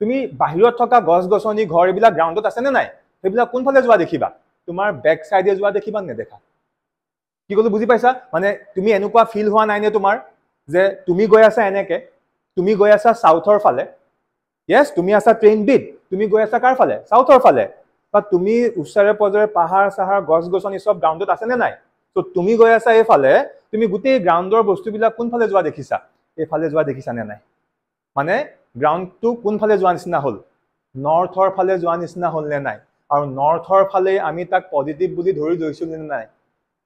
তুমি বাহিৰত থকা গছ গছনি ঘৰ এইবিলাক গ্ৰাউণ্ডত আছে নে নাই সেইবিলাক কোনফালে যোৱা দেখিবা তোমাৰ বেক সাইডে যোৱা দেখিবা নেদেখা কি কলো বুজি পাইছা মানে তুমি এনেকুৱা ফিল হোৱা নাই নে তোমাৰ যে তুমি গৈ আছা এনেকৈ তুমি গৈ আছা সাউথৰ ফালে yes তুমি আছা ট্ৰেইন বিট তুমি গৈ আছা কাৰ ফালে সাউথৰ ফালে বা তুমি উচ্চাৰে পজৰে পাহাৰ সাহাৰ গছ গছনি সব গ্ৰাউণ্ডত আছে নে নাই তো তুমি গৈ আছা এফালে তুমি গোটেই গ্ৰাউণ্ডৰ বস্তুবিলাক কোনফালে যোৱা দেখিছা এফালে যোৱা দেখিছা নে নাই মানে গ্ৰাউণ্ডটো কোনফালে যোৱা নিচিনা হল নৰ্থৰ ফালে যোৱা নিচিনা হল নে নাই আৰু নৰ্থৰ ফালে আমি তাক পজিটিভ বুলি ধৰি লৈছো নে নাই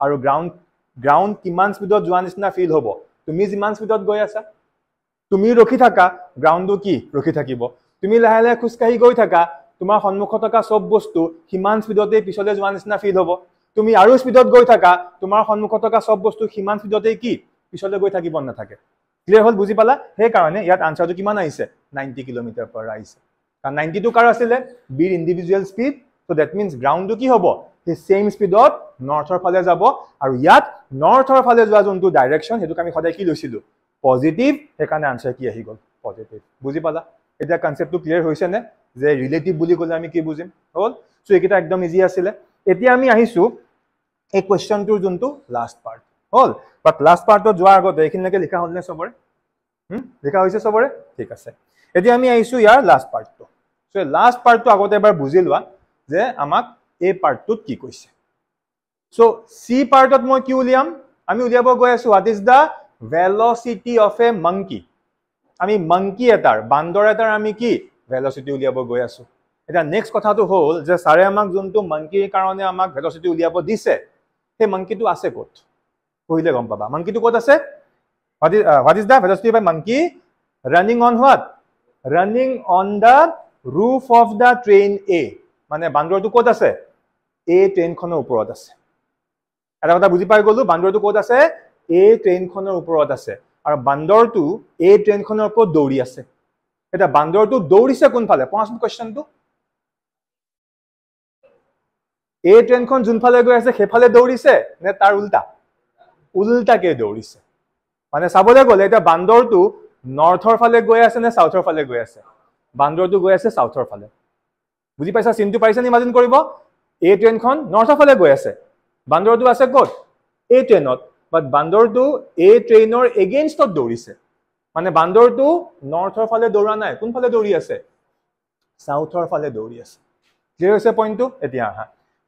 আৰু গ্ৰাউণ্ড কিমান স্পীডত যোৱা নিচিনা ফিল হ'ব তুমি যিমান স্পীডত গৈ আছা তুমি ৰখি থাকা গ্ৰাউণ্ডটো কি ৰখি থাকিব তুমি লাহে লাহে খোজকাঢ়ি গৈ থাকা তোমাৰ সন্মুখত থকা সব বস্তু সিমান স্পীডতে পিছলৈ যোৱা নিচিনা ফিল হ'ব তুমি আৰু স্পীডত গৈ থাকা তোমাৰ সন্মুখত থকা সব বস্তু সিমান স্পীডতে কি পিছলৈ গৈ থাকিব নাথাকে ক্লিয়াৰ হ'ল বুজি পালা সেইকাৰণে ইয়াত আনসাৰটো কিমান আহিছে 90 কিলোমিটাৰ পাৰ আহিছে কাৰণ 92 কাৰ আছিলে বিৰ individual speed so that means গ্ৰাউণ্ডটো কি হ'ব সেই সেম স্পীডত নৰ্থৰ ফালে যাব আৰু ইয়াত নৰ্থৰ ফালে যোৱা যোনটো ডাইৰেকশ্যন হেতুক আমি সদায় কি লৈছিলো পজিটিভ সেইকাৰণে আনসাৰ কি আহি গ'ল পজিটিভ বুজি পালা এটা কনসেপ্টটো ক্লিয়াৰ হৈছে নে যে ৰিলেটিভ বুলি ক'লে আমি কি বুজিম হ'ল সো এইকেইটা একদম ইজি আছিলে এতিয়া আমি আহিছো এই কোৱেশ্চনটোৰ যোনটো লাষ্ট পাৰ্ট হ'ল বাট লাষ্ট পাৰ্টত যোৱাৰ আগতে এইখিনিলৈকে লিখা হ'ল নে সবৰে লিখা হৈছে সবৰে ঠিক আছে এতিয়া আমি আহিছো ইয়াৰ লাষ্ট পাৰ্টটো সো লাষ্ট পাৰ্টটো আগতে এবাৰ বুজি লোৱা যে আমাক এই পাৰ্টটোত কি কৈছে সো সি পাৰ্টত মই কি উলিয়াম আমি উলিয়াব গৈ আছো what is the velocity of a monkey আমি monkey এটাৰ বান্দৰ এটাৰ আমি কি velocity উলিয়াব গৈ আছো এটা নেক্সট কথাটো হ'ল যে সাৰে আমাক যোনটো monkeyৰ কাৰণে আমাক velocity উলিয়াব দিছে সেই monkeyটো আছে ক'ত কইলে গম পাবা monkeyটো ক'ত আছে what is the velocity of a monkey running on what running on the roof of the train A মানে বান্দৰটো ক'ত আছে A ট্ৰেইনখনৰ ওপৰত আছে এটা কথা বুজি পাই গলো বান্দৰটো ক'ত আছে A ট্ৰেইনখনৰ ওপৰত আছে আৰু বান্দৰটো A ট্ৰেইনখনৰ ওপৰত দৌৰি আছে এটা বান্দৰটো দৌৰিছে কোনফালে পঢ়াচোন কোৱেশ্চনটো A ট্ৰেইনখন যোনফালে গৈ আছে সেইফালে দৌৰিছে নে তাৰ উল্টাকে দৌৰিছে মানে চাবলৈ গ'লে এটা বান্দৰটো নৰ্থৰ ফালে গৈ আছে নে সাউথৰ ফালে গৈ আছে বান্দৰটো গৈ আছে সাউথৰ ফালে বুজি পাইছা চিনটো পাইছা ইমাজিন কৰিব A ট্ৰেইনখন নৰ্থৰ ফালে গৈ আছে বান্দৰটো আছে ক'ত A ট্ৰেইনত বাট বান্দৰটো A ট্ৰেইনৰ এগেইনষ্টত দৌৰিছে মানে বান্দৰটো নৰ্থৰ ফালে দৌৰা নাই কোনফালে দৌৰি আছে সাউথৰ ফালে দৌৰি আছে ক্লিয়াৰ হৈছে পইণ্টটো এতিয়া আহা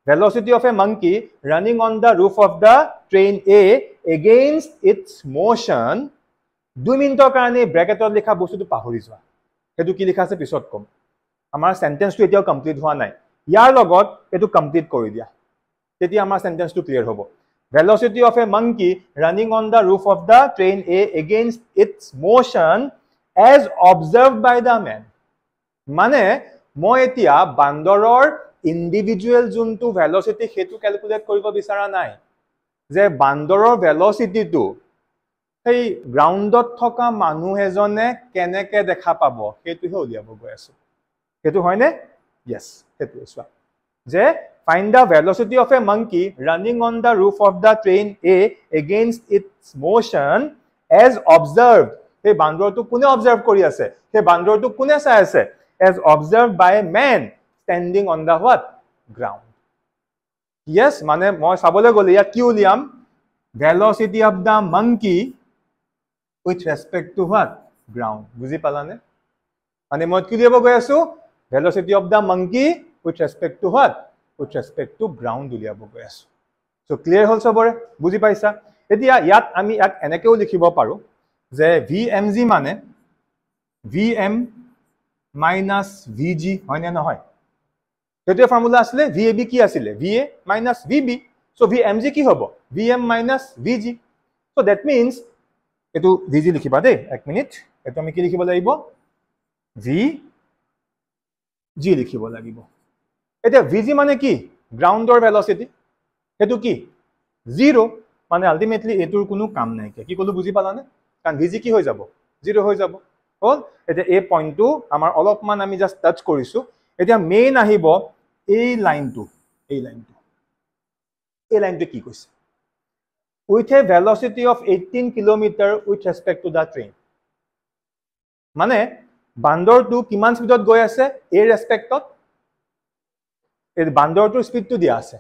velocity of a monkey running on the roof of the train A against its motion 2 মিনিটৰ কাৰণে ব্ৰেকেটত লিখা বস্তুটো পাহৰি যোৱা হেতু কি লিখা আছে পিছত কম আমাৰ সেন্টেন্সটো এতিয়াও কমপ্লিট হোৱা নাই ইয়াৰ লগত এটো কমপ্লিট কৰি দিয়া তেতিয়া আমাৰ সেন্টেন্সটো ক্লিয়াৰ হ'ব velocity of a monkey running on the roof of the train A against its motion as observed by the man মানে মই এতিয়া বান্দৰৰ ইন্ডিভিজুৱেল যোনটো velocity হেতু ক্যালকুলেট কৰিব বিচৰা নাই যে বান্দৰৰ velocityটো সেই গ্ৰাউণ্ডত থকা মানুহ এজনে কেনেকে দেখা পাব হেতুহে উলিয়াব গৈ আছো হেতু হয়নে yes হেতু চোৱা যে find the velocity of a monkey running on the roof of the train A against its motion as observed সেই বান্দৰটো কোনে অবজাৰ্ভ কৰি আছে সেই বান্দৰটো কোনে চাই আছে as observed by a man standing on the what ground yes মানে মই চাবলৈ গ'লে ইয়াত কি উলিয়াম velocity of the monkey with respect to what ground বুজি পালানে মানে মই কি উলিয়াব গৈ আছো velocity of the monkey with respect to what with respect to ground উলিয়াব গৈ আছো সো ক্লিয়াৰ হ'ল সবৰে বুজি পাইছা এতিয়া ইয়াত আমি ইয়াক এনেকেও লিখিব পাৰো যে vmg মানে vm minus vg হয় নে নহয় হেতুৰ ফৰ্মুলা আছিল vab কি আছিল va minus vb so vmg কি হ'ব vm minus vg so that means এটো vg লিখিবা দেই এক মিনিট এটো আমি কি লিখিব লাগিব vg লিখিব লাগিব এটা vg মানে কি গ্ৰাউণ্ডৰ ভেলোসিটি হেতু কি 0 মানে আলটিমেটলি এটোৰ কোনো কাম নাই কি কলো বুজি পালানে কাৰণ vg কি হৈ যাব 0 হৈ যাব হল এটা এই পইণ্টটো আমাৰ অলপমান আমি জাস্ট টাচ কৰিছো এতিয়া মেইন আহিব এই লাইনটো কি কৈছে with a velocity of 18 kilometer with respect to the train মানে বান্দৰটো কিমান স্পিডত গৈ আছে এই ৰেসপেক্টত এই বান্দৰটোৰ স্পিডটো দিয়া আছে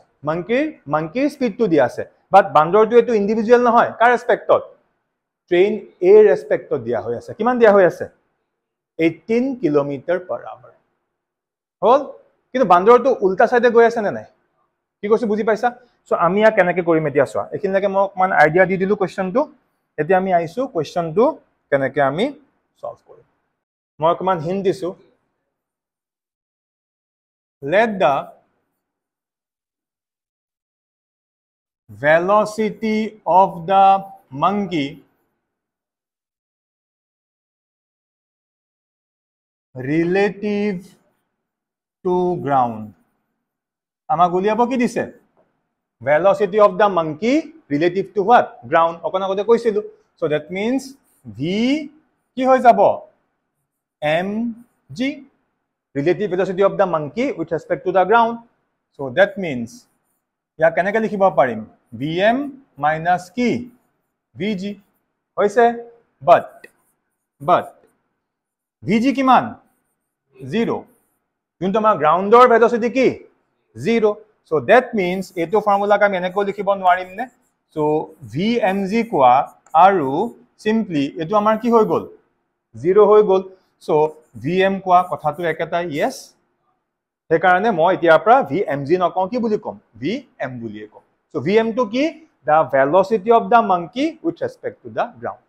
monkey স্পিডটো দিয়া আছে বাট বান্দৰটো এটো ইন্ডিভিজুৱেল নহয় কাৰ ৰেসপেক্টত ট্ৰেইন এ ৰেসপেক্টত দিয়া হৈ আছে কিমান দিয়া হৈ আছে 18 কিলোমিটাৰ পাৰ আৱাৰ হল কিন্তু বান্দৰটো উল্টা সাইডে গৈ আছে নে নাই কি কৈছে বুজি পাইছা সো আমি ইয়া কেনেকৈ কৰিম এতিয়া চোৱা এখিনলৈকে মই অকমান আইডিয়া দি দিলো কোৱেশ্চনটো এতিয়া আমি আইছো কোৱেশ্চনটো কেনেকৈ আমি সলভ কৰিম মই অকমান হিন্ট দিছো let the velocity of the monkey relative to ground. আমাক উলিয়াব কি দিছে? Velocity of the monkey relative to what? Ground. অকন আগতে কৈছিলো. So that means v কি হৈ যাব? mg, relative velocity of the monkey with respect to the ground. So that means ইয়াক কেনেকৈ লিখিব পাৰিম? vm minus কি? vg হৈছে, but vg কিমান? 0. যোনটো আমাৰ গ্ৰাউণ্ডৰ ভেলোচিটি কি? 0. So that means এইটো ফৰ্মুলাক আমি এনেকৈ লিখিব নোৱাৰিম নে? So vmg কোৱা আৰু simply এইটো আমাৰ কি হৈ গ'ল? 0 হৈ গ'ল. So vm কোৱা কথাটো একেটাই, yes. সেইকাৰণে মই এতিয়াৰ পৰা vmg নকওঁ, কি বুলি ক'ম? vm বুলিয়ে ক'ম. So vm টো কি? The velocity of the monkey with respect to the ground.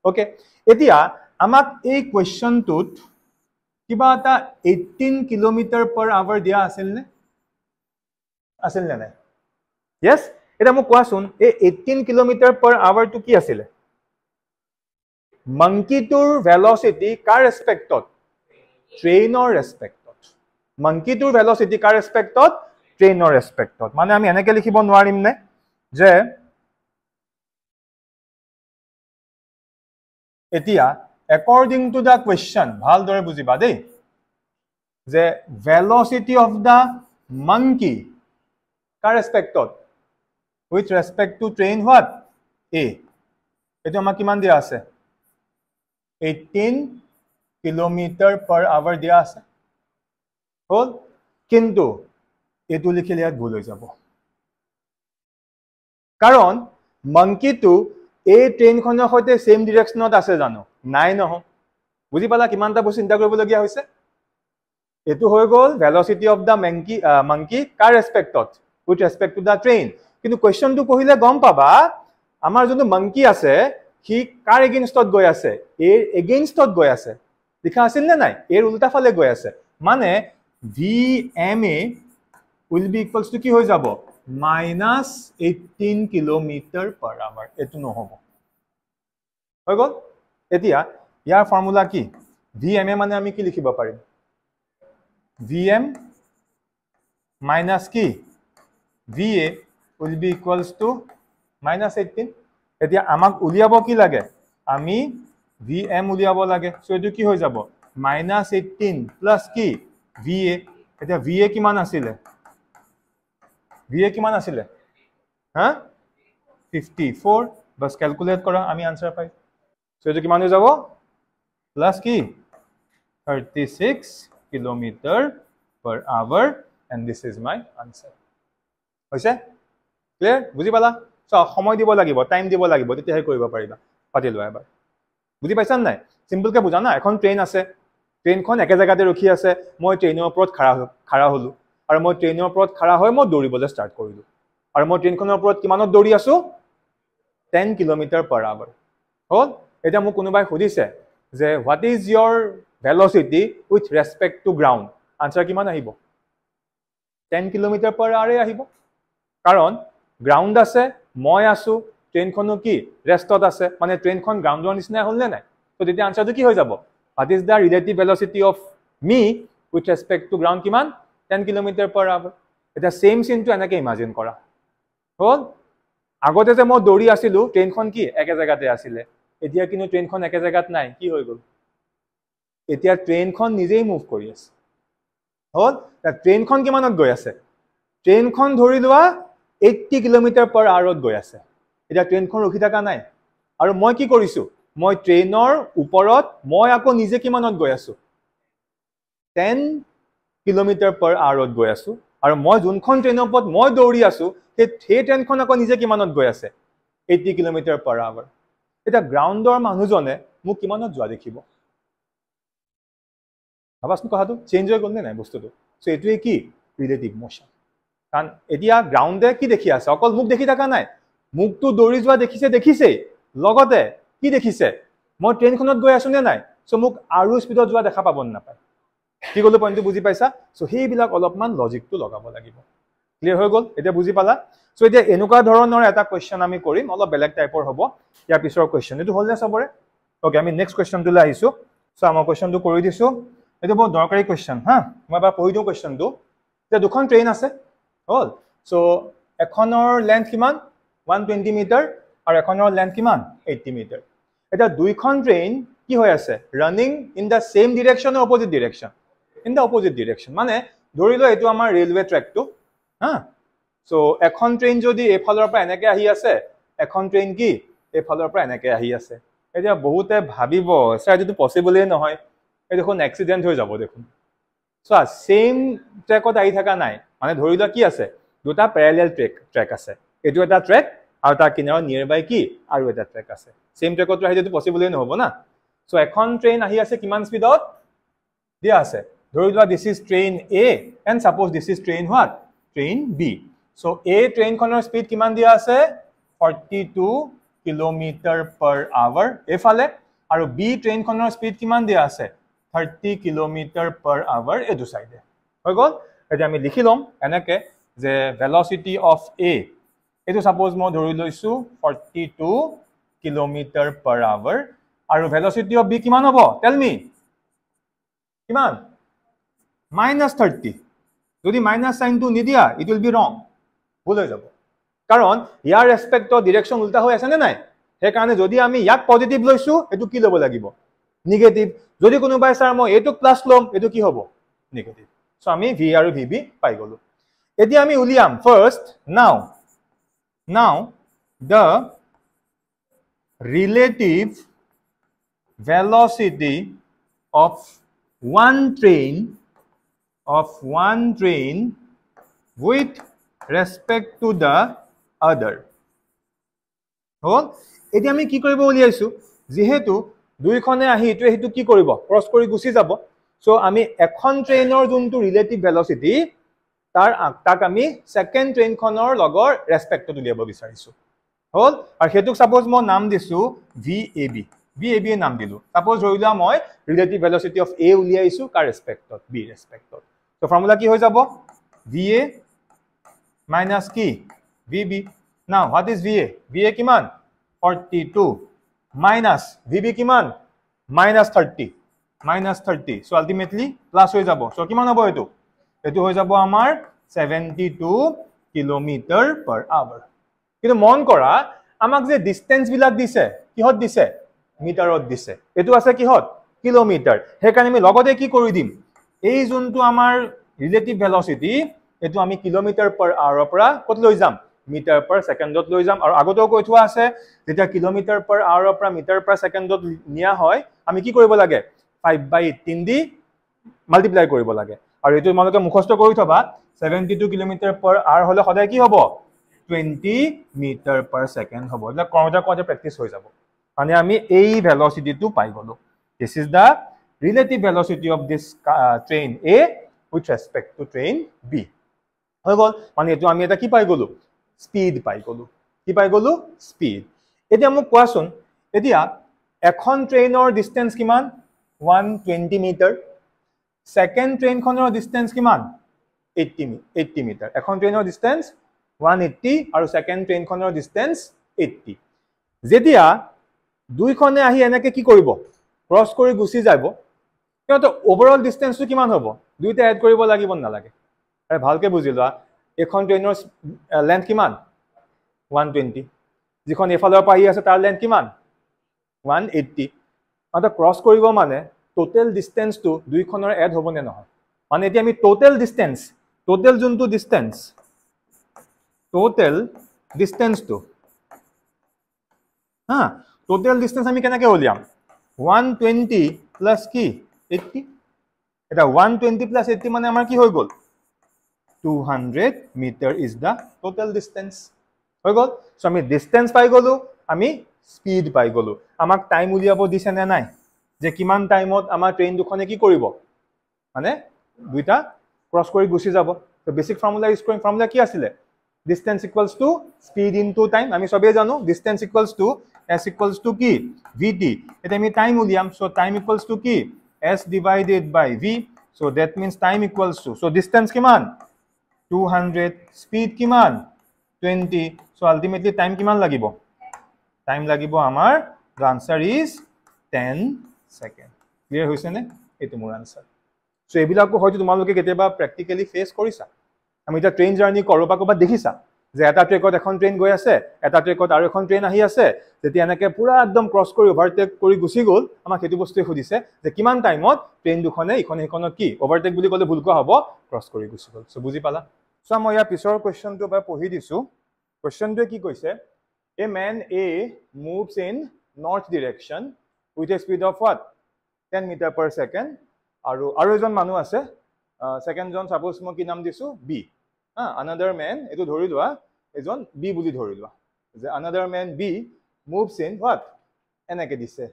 Okay. এতিয়া আমাক এই কুৱেশ্যনটোত কিবা এটা 18 km/h দিয়া আছিল নে? আছিল নে নাই? Yes? এটা মোক কোৱাচোন, এই 18 km/h টো কি আছিলে? মংকিটোৰ ভেলোচিটি কাৰ ৰেসপেক্টত? ট্ৰেইনৰ ৰেসপেক্টত. মংকিটোৰ ভেলোচিটি কাৰ ৰেসপেক্টত? ট্ৰেইনৰ ৰেসপেক্টত. মানে আমি এনেকৈ লিখিব নোৱাৰিম নে যে এতিয়া according to the question, ভালদৰে বুজিবা দেই, যে velocity of the monkey car ৰেসপেক্টত? with respect to train what? a. এইটো আমাক কিমান দিয়া আছে? 18 km/h দিয়া আছে. হল? কিন্তু এইটো লিখিলে ইয়াত ভুল হৈ যাব, কাৰণ মংকিটো এই ট্ৰেইনখনৰ সৈতে সেম ডিৰেকশ্যনত আছে জানো? নাই নহয়. বুজি পালা কিমানটা বস্তু চিন্তা কৰিবলগীয়া হৈছে? এইটো হৈ গ'ল ভেলোচিটি অফ দ্য মংকি কাৰ ৰেসপেক্টত? With respect to the train. কিন্তু কুৱেশ্যনটো পঢ়িলে গম পাবা আমাৰ যোনটো মংকি আছে সি কাৰ এগেইনষ্টত গৈ আছে? এৰ এগেইনষ্টত গৈ আছে. লিখা আছিল নে নাই? এৰ উল্টা ফালে গৈ আছে. মানে vma will be equals to কি হৈ যাব? minus 18 km/h. এইটো নহব. হৈ গ'ল? এতিয়া ইয়াৰ ফৰ্মুলা কি? vma মানে আমি কি লিখিব পাৰিম? vm minus কি? va will be equals to minus 18. এতিয়া আমাক উলিয়াব কি লাগে? আমি vm উলিয়াব লাগে. সো এইটো কি হৈ যাব? minus 18 plus কি? va. এতিয়া va কিমান আছিলে? va কিমান আছিলে? হা? 54. বাস ক্যালকুলেট কৰা, আমি আনসাৰ পাই. সো এইটো কিমান হৈ যাব? প্লাস কি? 36 km/h, and this is my answer. হৈছে? ক্লিয়াৰ? বুজি পালা? সো সময় দিব লাগিব, টাইম দিব লাগিব, তেতিয়াহে কৰিব পাৰিবা. পাতি লোৱা এবাৰ। বুজি পাইছান নাই? সিম্পলকে বুজা না। এখন ট্ৰেইন আছে, ট্ৰেইনখন একে জায়গাতে ৰখি আছে, মই ট্ৰেইনৰ ওপৰত খাৰা হলো, আৰু মই ট্ৰেইনৰ ওপৰত খাৰা হৈ মই দৌৰিবলৈ ষ্টাৰ্ট কৰিলো, আৰু মই ট্ৰেইনখনৰ ওপৰত কিমানত দৌৰি আছো? 10 km/h. হল? এতিয়া মোক কোনোবাই সুধিছে যে what is your velocity with respect to ground? Answer কিমান আহিব? 10 km/h আহিব, কাৰণ গ্ৰাউণ্ড আছে, মই আছো, ট্ৰেইনখনো কি? ৰেষ্টত আছে, মানে ট্ৰেইনখন গ্ৰাউণ্ডৰ নিচিনা হ'ল নে নাই? তো তেতিয়া আনসাৰটো কি হৈ যাব? What is the relative velocity of me with respect to ground? কিমান? 10 km/h. এটা সেম সিনটো এনেকৈ ইমাজিন কৰা। হল? আগতে যে মই দৌৰি আছিলো, ট্ৰেইনখন কি? একে জায়গাতে আছিলে। এতিয়া কিন্তু ট্ৰেইনখন একে জায়গাত নাই, কি হৈ গ'ল? এতিয়া ট্ৰেইনখন নিজেই মুভ কৰি আছে। হল? ট্ৰেইনখন কিমানত গৈ আছে? ট্ৰেইনখন ধৰি লোৱা 80 km/h গৈ আছে। এতিয়া ট্ৰেইনখন ৰখি থকা নাই, আৰু মই কি কৰিছো? মই ট্ৰেইনৰ ওপৰত মই আকৌ নিজে কিমানত গৈ আছো? 10 km/h গৈ আছো, আৰু মই যোনখন ট্ৰেইনৰ ওপৰত মই দৌৰি আছো সেই ট্ৰেইনখন আকৌ নিজে কিমানত গৈ আছে? 80 km/h. এটা গ্ৰাউণ্ডৰ মানুহজনে মোক কিমানত যোৱা দেখিব? ভাবাচোন, কথাটো চেঞ্জ হৈ গ'ল নে নাই বস্তুটো? সো এইটোৱে কি? Relative motion. কাৰণ এতিয়া গ্ৰাউণ্ডে কি দেখি আছে? অকল মোক দেখি থকা নাই, মোকটো দৌৰি যোৱা দেখিছেই, লগতে কি দেখিছে? মই ট্ৰেইনখনত গৈ আছো নে নাই? সো মোক আৰু স্পীডত যোৱা দেখা পাব নাপায়। কি ক'লো পইণ্টটো বুজি পাইছা? সো সেইবিলাক অলপমান লজিকটো লগাব লাগিব। ক্লিয়াৰ হৈ গ'ল এতিয়া বুজি পালা সো এতিয়া এনেকুৱা ধৰণৰ এটা কোৱেশ্চন আমি কৰিম অলপ বেলেগ টাইপৰ হ'ব ইয়াৰ পিছৰ কোৱেশ্চন এটো হ'ল নে সবৰে ওকে আমি নেক্সট কোৱেশ্চনটো লৈ আহিছো সো আমাৰ কোৱেশ্চনটো কৰি দিছো এটো বহুত দৰকাৰী কোৱেশ্চন হা মই এবাৰ পঢ়ি দিওঁ কোৱেশ্চনটো যে দুখন ট্ৰেইন আছে হ'ল সো এখনৰ লেন্থ কিমান 120 মিটাৰ আৰু এখনৰ লেন্থ কিমান 80 মিটাৰ এটা দুইখন ট্ৰেইন কি হৈ আছে running in the same direction or opposite direction in the opposite direction মানে ধৰি ল এটো আমাৰ ৰেলৱে ট্ৰেকটো হা সো এখন ট্ৰেইন যদি এফালৰ পৰা এনেকে আহি আছে এখন ট্ৰেইন কি এফালৰ পৰা এনেকে আহি আছে এতিয়া বহুতে ভাবিব স্যাৰ এটো পসিবলই নহয় এই দেখোন এক্সিডেন্ট হৈ যাব দেখোন সো সেম ট্ৰেকত আহি থাকা নাই মানে ধৰি ল কি আছে দুটা প্যাৰালেল ট্ৰেক আছে এটো এটা ট্ৰেক আৰু তাৰ কিনাৰত নিয়াৰবাই কি আৰু এটা ট্ৰেক আছে সেম ট্ৰেকত আহি যেটো পসিবলই নহব না সো এখন ট্ৰেইন আহি আছে কিমান স্পিডত দিয়া আছে ধৰি লোৱা this is train A and suppose this is train what train B so A train খনৰ স্পিড কিমান দিয়া আছে 42 km/h এফালে আৰু B train খনৰ স্পিড কিমান দিয়া আছে 30 km/h এটো সাইডে হৈ গল এতিয়া আমি লিখি লম এনেকে যে velocity of A এটো suppose মই ধৰি লৈছো 42 km/h আৰু velocity of B কিমান হ'ব tell me কিমান -30 যদি মাইনাস সাইনটো নিদিয়া ইট উইল বি রং ভুল হৈ যাব কাৰণ ইয়াৰ ৰেসপেক্টত ডাইৰেকশন উল্টা হৈ আছে নে নাই হে কাৰণে যদি আমি ইয়াক পজিটিভ লৈছো এটো কি ল'ব লাগিব নেগেটিভ যদি কোনোবাই স্যাৰ মই এটো প্লাস লম এটো কি হ'ব নেগেটিভ সো আমি V আৰু VB পাই গলো এতিয়া আমি উলিয়াম first now the relative velocity of one train with respect to the other হল এতিয়া আমি কি কৰিব উলিয়াইছো যেহেতু দুইখনে আহি এটো হেতু কি কৰিব ক্ৰস কৰি গুছি যাব সো আমি এখন ট্ৰেইনৰ যোনটো ৰিলেটিভ ভেলোচিটি তাক আমি সেকেন্ড ট্ৰেইন খনৰ লগৰ ৰেসপেক্টত উলিয়াব বিচাৰিছো হল আৰু হেতুক সাপোজ মই নাম দিছো VAB এ নাম দিলো সাপোজ ধৰিলা মই ৰিলেটিভ ভেলোচিটি অফ A উলিয়াইছো কাৰ ৰেসপেক্টত B ৰেসপেক্টত সো ফৰ্মুলা কি হৈ যাব VA minus কি VB now what is VA কিমান 42 minus VB কিমান -30 so ultimately plus হৈ যাব so কিমান হ'ব এটো হৈ যাব আমাৰ 72 km/h কিন্তু মন কৰা আমাক যে ডিসটেন্স বিলাক দিছে কিহত দিছে মিটাৰত দিছে এটো আছে কিহত কিলোমিটাৰ হে কাৰণে আমি লগতে কি কৰি দিম এই যোনটো আমাৰ ৰিলেটিভ ভেলোচিটি এটো আমি কিলোমিটাৰ/h পৰা কত লৈ যাম মিটাৰ/সেকেন্ডত লৈ যাম আৰু আগতেও কৈ থোৱা আছে যেতিয়া কিলোমিটাৰ/h পৰা মিটাৰ/সেকেন্ডত নিয়া হয় আমি কি কৰিব লাগে 5/18 দি মাল্টিপ্লাই কৰিব লাগে আৰু এটো তোমালোকে মুখস্থ কৰি থবা 72 km/h হলে সদায় কি হ'ব 20 মিটাৰ/সেকেন্ড হ'ব এটা কমতে প্ৰেক্টিস হৈ যাব মানে আমি এই ভেলোচিটিটো পাই গলো this is the relative velocity of this train A with respect to train B হৈ গল মানে এটো আমি এটা কি পাই গলো স্পিড পাই গলো কি পাই গলো স্পিড এতিয়া মোক কোৱাচোন এতিয়া এখন ট্ৰেইনৰ ডিসটেন্স কিমান 120 মিটাৰ সেকেন্ড ট্ৰেইন খনৰ ডিসটেন্স কিমান 80 মিটাৰ এখন ট্ৰেইনৰ ডিসটেন্স 180 আৰু সেকেন্ড ট্ৰেইন খনৰ ডিসটেন্স 80 যেতিয়া দুইখনে আহি এনেকে কি কৰিব ক্ৰস কৰি গুছি যাব কিন্তু ওভাৰঅল ডিসটেন্সটো কিমান হ'ব দুইটা এড কৰিব লাগিব না লাগে আৰে ভালকে বুজিলা এখন ট্ৰেইনৰ লেন্থ কিমান 120 যিখন এফালৰ পৰা আহি আছে তাৰ লেন্থ কিমান 180 মানে ক্ৰস কৰিব মানে টোটাল ডিসটেন্সটো দুইখনৰ এড হ'ব নে নহয় মানে এতিয়া আমি টোটাল যোনটো ডিসটেন্সটো হা টোটাল ডিসটেন্স আমি কেনেকৈ উলিয়াম 120 প্লাস কি 80 এটা 120 প্লাস 80 মানে আমাৰ কি হৈ গল 200 metre is the total distance হৈ গল সো আমি ডিসটেন্স পাই গলো আমি স্পিড পাই গলো আমাক টাইম উলিয়াব দিছে নে নাই যে কিমান টাইমত আমাৰ ট্ৰেইন দুখনে কি কৰিব মানে দুইটা ক্ৰস কৰি গুছি যাব তো বেসিক ফৰ্মুলা কি আছিল distance equals to speed into time আমি সবে জানো distance equals to s equals to কি vt এটা আমি টাইম উলিয়াম so time equals to কি s divided by v so that means time equals to so distance কিমান 200 স্পীড কিমান 20 সো আলটিমেটলি টাইম কিমান লাগিব টাইম লাগিব আমাৰ the answer is 10 second clear হৈছে নে এটো মোৰ আনসাৰ সো এবিলাকো হয়তো তোমালোকে কেতিয়াবা প্ৰ্যাকটিক্যালি ফেস কৰিছা আমি এটা ট্ৰেইন জাৰ্নি কৰো বা কবা দেখিছা যে এটা ট্ৰেকত এখন ট্ৰেইন গৈ আছে এটা ট্ৰেকত আৰু এখন ট্ৰেইন আহি আছে যেতিয়া এনেকে পুৰা একদম ক্ৰস কৰি ওভাৰটেক কৰি গুছি গল আমাক হেতু বস্তুই খুদিছে যে কিমান টাইমত ট্ৰেইন দুখনে ইখন হেকনত কি ওভাৰটেক বুলি কলে ভুল কোৱা হ'ব ক্ৰস কৰি গুছি গল সো বুজি পালা সো মই ইয়া পিছৰ কোৱেশ্চনটো বা পঢ়ি দিছো কোৱেশ্চনটো কি কৈছে a man A moves in north direction with a speed of what 10 meter per second আৰু এজন মানুহ আছে সেকেন্ড জন সাপোজ মই কি নাম দিছো B another man এটো ধৰি লোৱা এজন B বুলি ধৰি লোৱা যে another man B moves in what এনেকে দিছে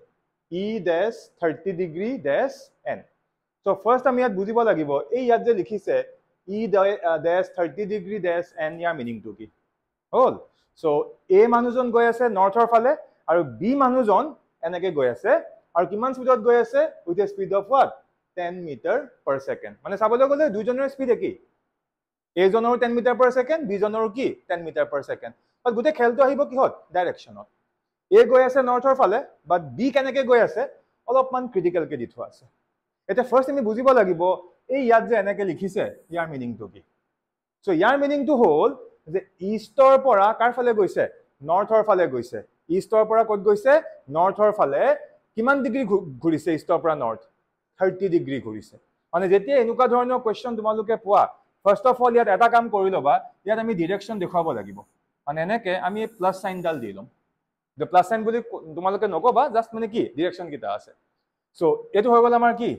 E dash 30 degree dash N so first আমি ইয়াত বুজিব লাগিব এই ইয়াত যে লিখিছে E dash 30 degree dash N year meaning to কি হল so A মানুহজন গৈ আছে নৰ্থৰ ফালে আৰু B মানুহজন এনেকে গৈ আছে আৰু কিমান স্পিডত গৈ আছে with a speed of what 10 meter per second মানে চাবলৈ গলে দুইজনৰ স্পিড একেই A জনৰ 10 meter per second B জনৰ কি 10 meter per second বাট গুটে খেলটো আহিব কিহত ডাইৰেকচনত A গৈ আছে নৰ্থৰ ফালে বাট B কেনেকে গৈ আছে অলপমান ক্ৰিটিক্যাল কে দি থোৱা আছে এটা ফাৰ্স্ট আমি বুজিব লাগিব এই ইয়াত যে এনেকে লিখিছে ইয়াৰ মিনিংটো কি সো ইয়াৰ মিনিংটো হ'ল যে ইষ্টৰ পৰা কাৰ ফালে গৈছে নৰ্থৰ ফালে গৈছে ইষ্টৰ পৰা ক'ত গৈছে নৰ্থৰ ফালে কিমান ডিগ্ৰী ঘুৰিছে ইষ্টৰ পৰা নৰ্থ 30 ডিগ্ৰী ঘুৰিছে মানে যেতিয়া এনেকুৱা ধৰণৰ কোৱেশ্চন তোমালোকে পোৱা ফাৰ্স্ট অফ অল ইয়াত এটা কাম কৰি লবা ইয়াত আমি ডাইৰেকচন দেখাব লাগিব মানে এনেকে আমি প্লাস সাইন ডাল দি লম যে প্লাস সাইন বুলি তোমালোকে নকবা জাস্ট মানে কি ডাইৰেকচন কিটা আছে সো এটো হৈ গল আমাৰ কি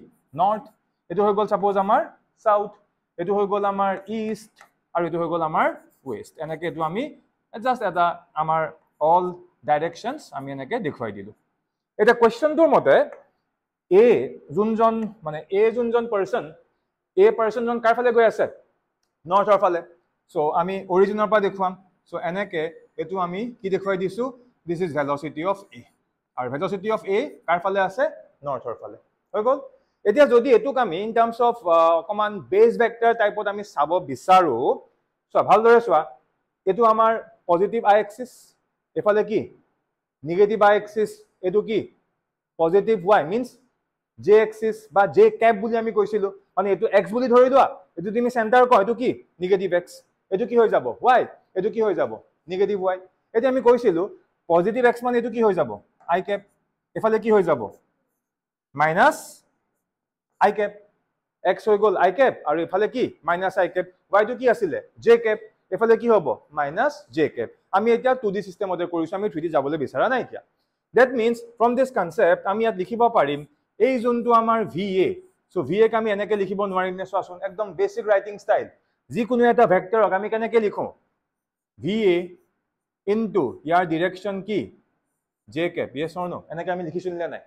নৰ্থ এটো হৈ গল সাপোজ আমাৰ সাউথ এটো হৈ গল আমাৰ ইষ্ট আৰু এটো হৈ গল আমাৰ ওয়েস্ট এনেকে এটো আমি জাস্ট এটা আমাৰ অল ডাইৰেকশনস আমি এনেকে দেখুৱাই দিলো এটা কোৱেশ্চনটোৰ মতে এ জুনজন মানে এ জুনজন পাৰসন এ পাৰসন জন কাৰ ফালে গৈ আছে নৰ্থৰ ফালে সো আমি অৰিজিনৰ পৰা দেখুৱাম সো এনেকে এটো আমি কি দেখুৱাই দিছো দিস ইজ ভেলোসিটি অফ এ আৰু ভেলোসিটি অফ এ কাৰ ফালে আছে নৰ্থৰ ফালে হৈ গল এতিয়া যদি এটুক আমি ইন টাৰ্মস অফ কমান বেস ভেক্টৰ টাইপত আমি চাব বিচাৰো সো ভালদৰে চোৱা এটো আমাৰ পজিটিভ আই এক্সিস এফালে কি নেগেটিভ আই এক্সিস এটো কি positive y means j axis বা j ক্যাপ বুলি আমি কৈছিলো মানে এটো x বুলি ধৰি লোৱা এটো তুমি সেন্টাৰ কয় এটো কি নেগেটিভ x এটো কি হৈ যাব y এটো কি হৈ যাব নেগেটিভ y এটা আমি কৈছিলো পজিটিভ x মানে এটো কি হৈ যাব i ক্যাপ এফালে কি হৈ যাব মাইনাস i ক্যাপ x হৈ গল i ক্যাপ আৰু এফালে কি মাইনাস i ক্যাপ y টো কি আছিল j ক্যাপ এফালে কি হ'ব মাইনাস j ক্যাপ আমি এটা 2D সিস্টেমতে কৰিছো আমি 3D যাবলৈ বিচাৰা নাই এতিয়া that means from this concept আমি ইয়াত লিখিব পাৰিম এই যোনটো আমাৰ va so va ক আমি এনেকে লিখিব নোৱাৰিম নে চোৱাচোন একদম বেসিক ৰাইটিং ষ্টাইল যি কোনো এটা ভেক্টৰক আমি কেনেকে লিখো va into ইয়াৰ ডাইৰেকচন কি j cap yes or no এনেকে আমি লিখিছিল নে নাই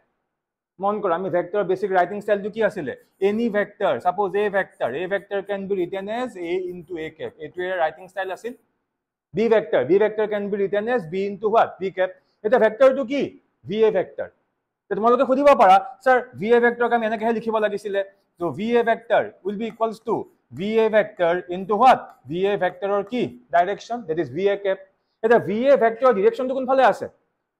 মন কৰা আমি ভেক্টৰ বেসিক ৰাইটিং ষ্টাইলটো কি আছিল any vector suppose a vector can be written as a into a cap এটো এর রাইটিং স্টাইল আছিল b vector can be written as b into what b cap এটা ভেক্টৰটো কি va vector তো তোমালোকে খুদিব পাৰা স্যাৰ va vector ক আমি এনেকে লিখিব লাগিছিল তো va vector will be equals to va vector into what va vector or কি direction that is va cap এটা va vector ডাইৰেকচনটো কোন ফালে আছে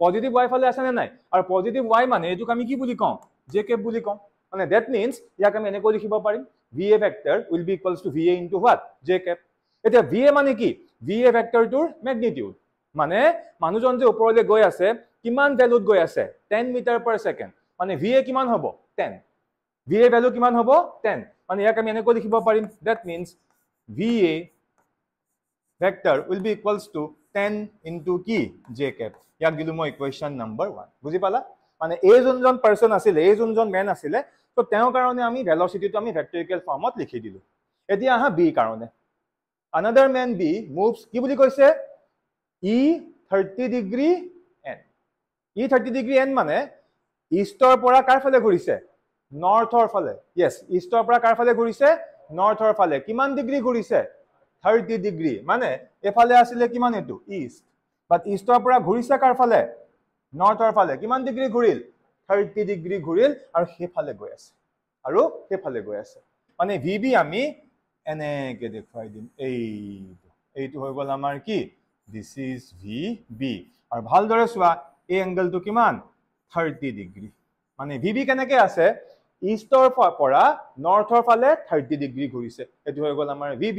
পজিটিভ y ফালে আছে নে নাই আৰু পজিটিভ y মানে এটো আমি কি বুলি কম j cap বুলি কম মানে that means ইয়াক আমি এনেকৈ লিখিব পাৰিম va vector will be equals to va into what j cap এটা va মানে কি va vector টোৰ ম্যাগনিটিউড মানে মানুহজন যে ওপৰলৈ গৈ আছে কিমান ভ্যালুত গৈ আছে 10 মিটাৰ পাৰ সেকেন্ড মানে va কিমান হ'ব 10 va ভ্যালু কিমান হ'ব 10 মানে ইয়াক আমি এনেকৈ লিখিব পাৰিম that means va vector will be equals to 10 into কি j cap ইয়াক দিলু মই ইকুৱেশ্যন নম্বৰ 1 বুজি পালা মানে এই যোনজন পাৰসন আছিল এই যোনজন ম্যান আছিল তো তেওঁৰ কাৰণে আমি ভেলোসিটিটো আমি ভেক্টৰিকেল ফৰ্মত লিখি দিলু এতিয়া আহা b কাৰণে another man b moves কি বুলি কৈছে e 30 degree n e 30 degree n মানে ইষ্টৰ পৰা কাৰ ফালে ঘুৰিছে নৰ্থৰ ফালে yes ইষ্টৰ পৰা কাৰ ফালে ঘুৰিছে নৰ্থৰ ফালে কিমান ডিগ্ৰী ঘুৰিছে 30 ডিগ্ৰী মানে এফালে আছিল কিমান এটো ইষ্ট বাট ইষ্টৰ পৰা ঘুৰিছে কাৰ ফালে নৰ্থৰ ফালে কিমান ডিগ্ৰী ঘুৰিল 30 ডিগ্ৰী ঘুৰিল আৰু হেফালে গৈ আছে আৰু হেফালে গৈ আছে মানে vb আমি এনেকে দেখুৱাই দিম এইটো হৈ গ'ল আমাৰ কি দিস ইজ VB আৰু ভালদৰে চোৱা এই এংগলটো কিমান 30 ডিগ্ৰী মানে VB কেনেকে আছে ইষ্টৰ পৰা নৰ্থৰ ফালে 30 ডিগ্ৰী ঘূৰিছে এইটো হৈ গ'ল আমাৰ VB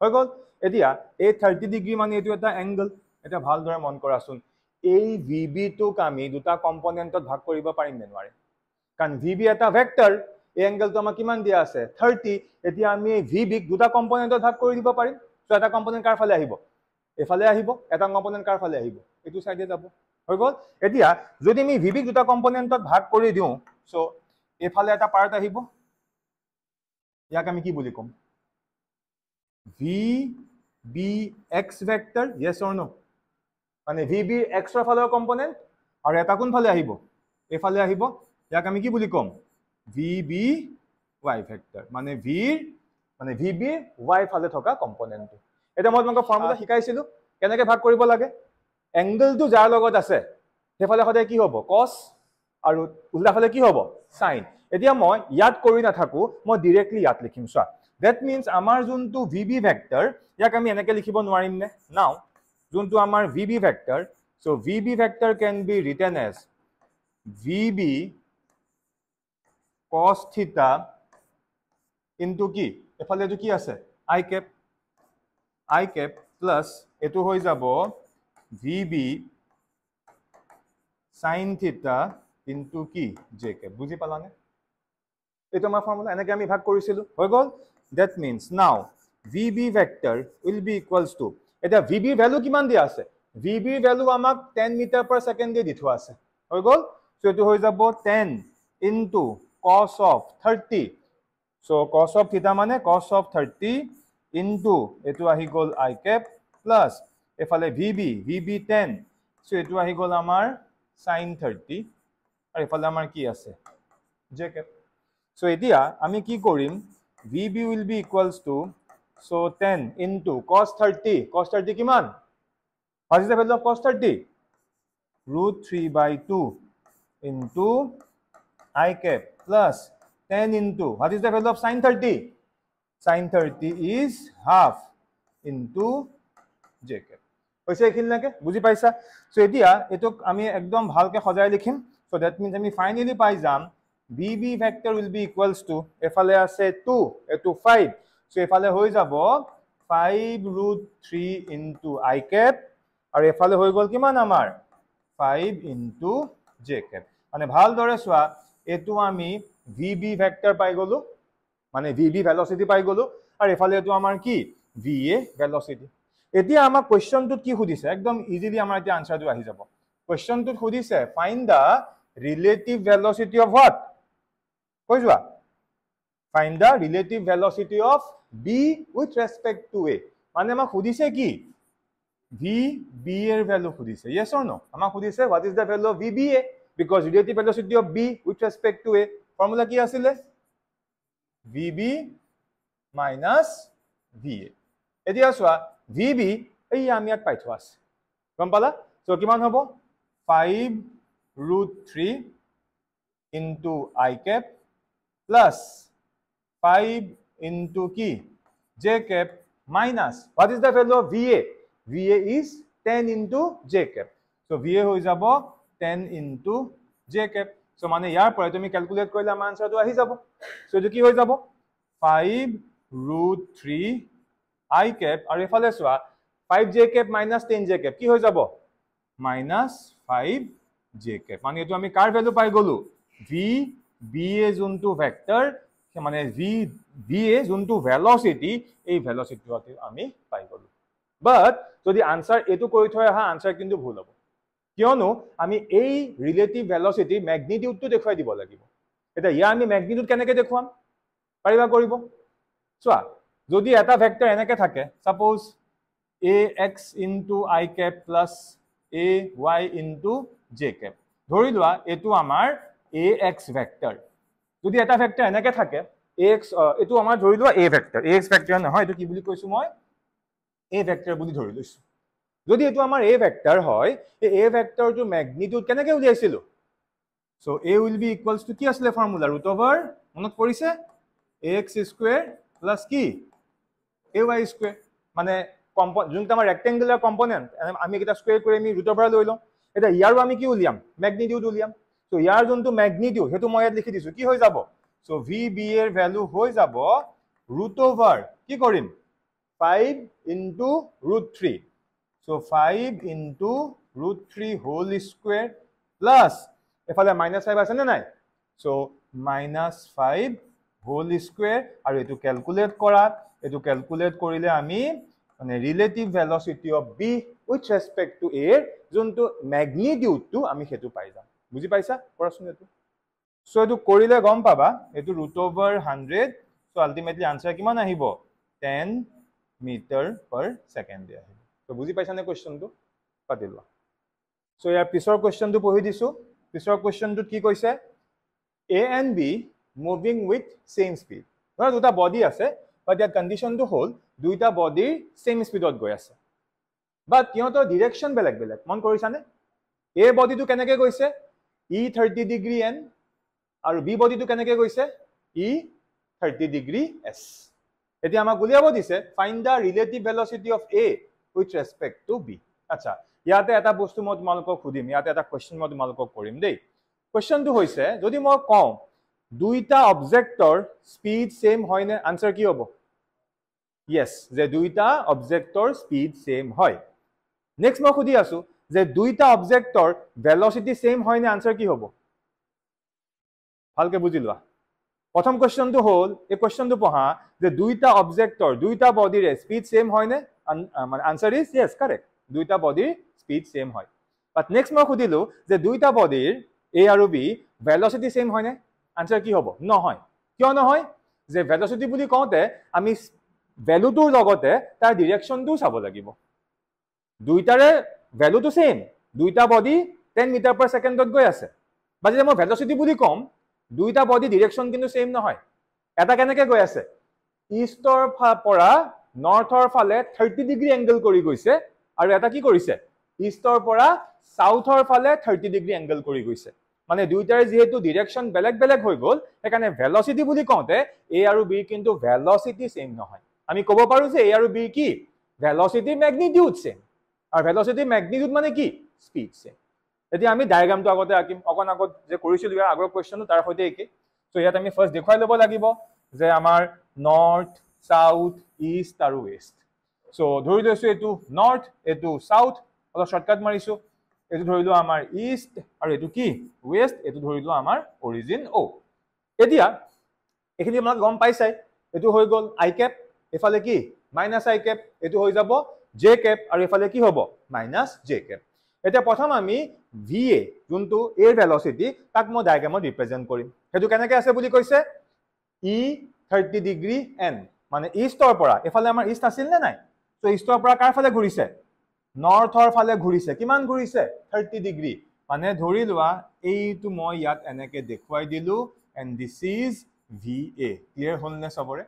হৈ গ'ল এতিয়া এই 30 ডিগ্ৰী মানে এইটো এটা এংগল এটা ভালদৰে মন কৰাচোন এই VB টোক আমি দুটা কম্পোনেন্টত ভাগ কৰিব পাৰিম নে নোৱাৰে কাৰণ VB এটা ভেক্টৰ এই এংগলটো আমাৰ কিমান দিয়া আছে 30 এতিয়া আমি এই VB ক দুটা কম্পোনেন্টত ভাগ কৰি দিব পাৰিম সো এটা কম্পোনেন্ট কাৰ ফালে আহিব এফালে আহিব এটা কম্পোনেন্ট কাৰ ফালে আহিব এইটো সাইডে যাব হৈ গ'ল এতিয়া যদি আমি VB ক দুটা কম্পোনেন্টত ভাগ কৰি দিও সো এফালে এটা পাৰ্ট আহিব ইয়াক আমি কি বুলি কম VBX vector yes or no মানে VB x ৰ ফালৰ কম্পোনেন্ট আৰু এটা কোন ফালে আহিব এফালে আহিব ইয়াক আমি কি বুলি কম VBY ভেক্টৰ মানে VB y ফালে থকা কম্পোনেন্ট এটা মই তোমাক ফৰ্মুলা শিকাইছিলো কেনেকৈ ভাগ কৰিব লাগে এংগলটো যাৰ লগত আছে হেফালে সদায় কি হ'ব cos আৰু উল্টা ফালে কি হ'ব sin এতিয়া মই ইয়াত কৰি নাথাকো মই ডাইৰেক্টলি ইয়াত লিখিম চোৱা that means আমাৰ যোনটো VB ভেক্টৰ ইয়াক আমি এনেকৈ লিখিব নোৱাৰিম নে নাও যোনটো আমাৰ VB vector so VB vector can be written as VB cos theta into কি এফালে যে কি আছে I cap plus এটো হৈ যাব VB sin theta into কি j cap বুজি পালানে এটো আমাৰ ফৰ্মুলা এনেকৈ আমি ভাগ কৰিছিলো হৈ গ'ল that means now VB vector will be equals to এটা VB ভ্যালু কিমান দিয়া আছে VB ভ্যালু আমাক 10 মিটাৰ per second দি থোৱা আছে হৈ গ'ল সো এটো হৈ যাব 10 into cos of 30 so cos of theta মানে cos of 30 into এটো আহি গ'ল I cap plus এফালে VB 10 so এটো আহি গ'ল আমাৰ sin 30 আৰু এফালে আমাৰ কি আছে j cap so এতিয়া আমি কি কৰিম VB will be equals to so 10 into cos 30 কিমান what is the value of cos 30 √3/2 into I cap plus 10 into what is the value of sin 30 sin 30 is half into j cap হৈছে এখিনলৈকে বুজি পাইছা so এতিয়া এটোক আমি একদম ভালকে সজাই লিখিম so that means আমি ফাইনালি পাই যাম VB vector will be equals to এফালে আছে 2 এটো 5 so এফালে হৈ যাব 5√3 into I cap আৰু এফালে হৈ গল কিমান আমাৰ 5 into j cap মানে ভালদৰে চোৱা এটো আমি VB vector পাই গলো মানে VB velocity পাই গলো আৰু এফালে এটো আমাৰ কি VA velocity এতিয়া আমাৰ কোৱেশ্চনটোত কি খুদিছে একদম ইজিলি আমাৰ এতিয়া আনসাৰটো আহি যাব কোৱেশ্চনটোত খুদিছে find the relative velocity of what কৈ যোৱা find the relative velocity of B with respect to A মানে আমাক খুদিছে কি VB এর ভ্যালু খুদিছে yes or no আমাক খুদিছে what is the value of VBA because relative velocity of B with respect to A formula কি আছিল VB minus VA এতিয়া চোৱা VB এই আমি ইয়াত পাই থোৱা আছে গম পালা সো কিমান হ'ব 5√3 into I cap plus 5 into ki j cap minus what is the value of VA VA is 10 into j cap so VA হৈ যাব 10 into j cap so মানে ইয়াৰ পৰা তুমি ক্যালকুলেট কৰিলে আমাৰ আনসাৰটো আহি যাব so এটো কি হৈ যাব 5√3 I cap আৰু এফালে চোৱা 5 j cap minus 10 j cap কি হৈ যাব minus 5 j cap মানে এটো আমি কাৰ ভ্যালু পাই গলো VBA যোনটো ভেক্টৰ মানে VBA যোনটো ভেলোসিটি এই ভেলোসিটিটো আমি পাই গলো বাট যদি আনসার এটো কৰি থৈ আহা আনসাৰ কিন্তু ভুল হ'ব কিয়নো আমি এই ৰিলেটিভ ভেলোসিটি ম্যাগনিটিউডটো দেখুৱাই দিব লাগিব এটা ইয়া আমি ম্যাগনিটিউড কেনেকৈ দেখুৱাম পাৰিবা কৰিব চোৱা যদি এটা ভেক্টৰ এনেকৈ থাকে suppose ax into I cap plus ay into j cap ধৰি লোৱা এটো আমাৰ ax ভেক্টৰ যদি এটা ভেক্টৰ এনেকৈ থাকে ax এটো আমাৰ ধৰি লোৱা a ভেক্টৰ ax ভেক্টৰ নহয় এটো কি বুলি কৈছো মই a ভেক্টৰ বুলি ধৰি লৈছো যদি এটো আমাৰ a ভেক্টৰ হয় এই a ভেক্টৰটো ম্যাগনিটিউড কেনেকৈ উলিয়াইছিলো so a will be equals to কি আছিল ফৰ্মুলা √over মনত পৰিছে ax স্কয়াৰ প্লাস কি ay স্কয়াৰ মানে যোনটো আমাৰ ৰেক্টেংগুলাৰ কম্পোনেন্ট আমি এটা স্কয়াৰ কৰি আমি ৰুটৰ পৰা লৈ লওঁ এটা ইয়াৰো আমি কি উলিয়াম ম্যাগনিটিউড উলিয়াম সো ইয়াৰ যোনটো ম্যাগনিটিউড হেতু মই ইয়াত লিখি দিছো কি হৈ যাব সো vb এর ভ্যালু হৈ যাব √, কি কৰিম 5 into √3 so 5 into √3 whole square plus এফালে -5 আছে না নাই so -5 whole square আৰু এটো ক্যালকুলেট কৰা এটো ক্যালকুলেট কৰিলে আমি মানে relative velocity of b with respect to a যোনটো ম্যাগনিটিউড টু আমি হেতু পাই যাম বুজি পাইছা কৰাচোন এটো সো এটো কৰিলে গম পাবা এটো √100 সো আলটিমেটলি আনসাৰ কিমান আহিব 10 মিটাৰ per second দিয়া আহিব তো বুজি পাইছা নে কোৱেশ্চনটো পাতিলোৱা সো ইয়াৰ পিছৰ কোৱেশ্চনটো পঢ়ি দিছো পিছৰ কোৱেশ্চনটো কি কৈছে a and b moving with same speed ধৰা দুটা বডি আছে বাট ইয়াৰ কন্ডিশনটো হ'ল দুইটা বডি সেম স্পিডত গৈ আছে বাট কিয়তো ডাইৰেকশন বেলেগ বেলেগ মন কৰিছানে a বডিটো কেনেকৈ গৈছে e 30 ডিগ্ৰী n আৰু b বডিটো কেনেকৈ গৈছে e 30 ডিগ্ৰী s এতিয়া আমাক উলিয়াব দিছে find the relative velocity of a with respect to b আচ্ছা ইয়াতে এটা বস্তু মই তোমালোকক খুদিম ইয়াতে এটা কোৱেশ্চন মই তোমালোকক কৰিম দেই কোৱেশ্চনটো হৈছে যদি মই কওঁ দুইটা অবজেক্টৰ স্পিড সেম হয় নে আনসাৰ কি হ'ব yes যে দুইটা অবজেক্টৰ স্পিড সেম হয় নেক্সট মই খুদি আছো যে দুইটা অবজেক্টৰ ভেলোসিটি সেম হয় নে আনসাৰ কি হ'ব ভালকে বুজি লোৱা প্ৰথম কোৱেশ্চনটো হ'ল এই কোৱেশ্চনটো পঢ়া যে দুইটা অবজেক্টৰ দুইটা বডিৰ স্পিড সেম হয় নে মানে আনসাৰ ইজ yes কাৰেক্ট দুইটা বডিৰ স্পিড সেম হয় বাট নেক্সট মই খুদিলো যে দুইটা বডিৰ a আৰু b ভেলোসিটি সেম হয় নে আনসার কি হ'ব নহয় কিয় নহয় যে ভেলোসিটি বুলি কওঁতে আমি ভ্যালুটোৰ লগতে তাৰ ডাইৰেকশনটো চাব লাগিব দুইটাৰে ভ্যালুটো সেম দুইটা বডি 10 মিটাৰ per সেকেন্ডত গৈ আছে বাট যদি মই ভেলোসিটি বুলি কম দুইটা বডি ডাইৰেকশন কিন্তু সেম নহয় এটা কেনেকৈ গৈ আছে ইষ্টৰ পৰা নৰ্থৰ ফালে 30 ডিগ্ৰী এংগল কৰি গৈছে আৰু এটা কি কৰিছে ইষ্টৰ পৰা সাউথৰ ফালে 30 ডিগ্ৰী এংগল কৰি গৈছে মানে দুইটাৰ যেহেতু ডাইৰেকশন বেলেগ বেলেগ হৈ গল এখানে ভেলোসিটি বুলি কওঁতে a আৰু b কিন্তু ভেলোসিটি সেম নহয় আমি ক'ব পাৰো যে a আৰু b কি ভেলোসিটি ম্যাগনিটিউড সেম আৰু ভেলোসিটি ম্যাগনিটিউড মানে কি স্পিড সেম এতিয়া আমি ডায়াগ্ৰামটো আগতে আঁকিম অকন আগত যে কৰিছিল ইয়াৰ আগৰ কোৱেশ্চনটো তাৰ সৈতে একে সো ইয়াত আমি ফাৰ্স্ট দেখুৱাই ল'ব লাগিব যে আমাৰ নৰ্থ সাউথ ইষ্ট আৰু ওয়েস্ট সো ধৰি লৈছো এটো নৰ্থ এটো সাউথ অলপ শৰ্টকাট মাৰিছো এটো ধৰিলো আমাৰ ইষ্ট আৰু এটো কি ওয়েস্ট এটো ধৰিলো আমাৰ অৰিজিন ও এতিয়া এখিনি আমাক গম পাইছাই এটো হৈ গল আই ক্যাপ এফালে কি মাইনাস আই ক্যাপ এটো হৈ যাব জে ক্যাপ আৰু এফালে কি হ'ব মাইনাস জে ক্যাপ এটা প্ৰথম আমি va যোনটো এৰ ভেলোসিটি তাক মই ডায়াগ্ৰামত ৰিপ্ৰেজেন্ট কৰিম হেতু কেনেকৈ আছে বুলি কৈছে e 30 ডিগ্ৰী n মানে ইষ্টৰ পৰা এফালে আমাৰ ইষ্ট আছিল নে নাই সো ইষ্টৰ পৰা কাৰ ফালে ঘূৰিছে নৰ্থৰ ফালে ঘূৰিছে কিমান ঘূৰিছে 30 ডিগ্ৰী মানে ধৰি লোৱা এইটো মই ইয়াত এনেকৈ দেখুৱাই দিলো and this is va clear হ'ল নে সবৰে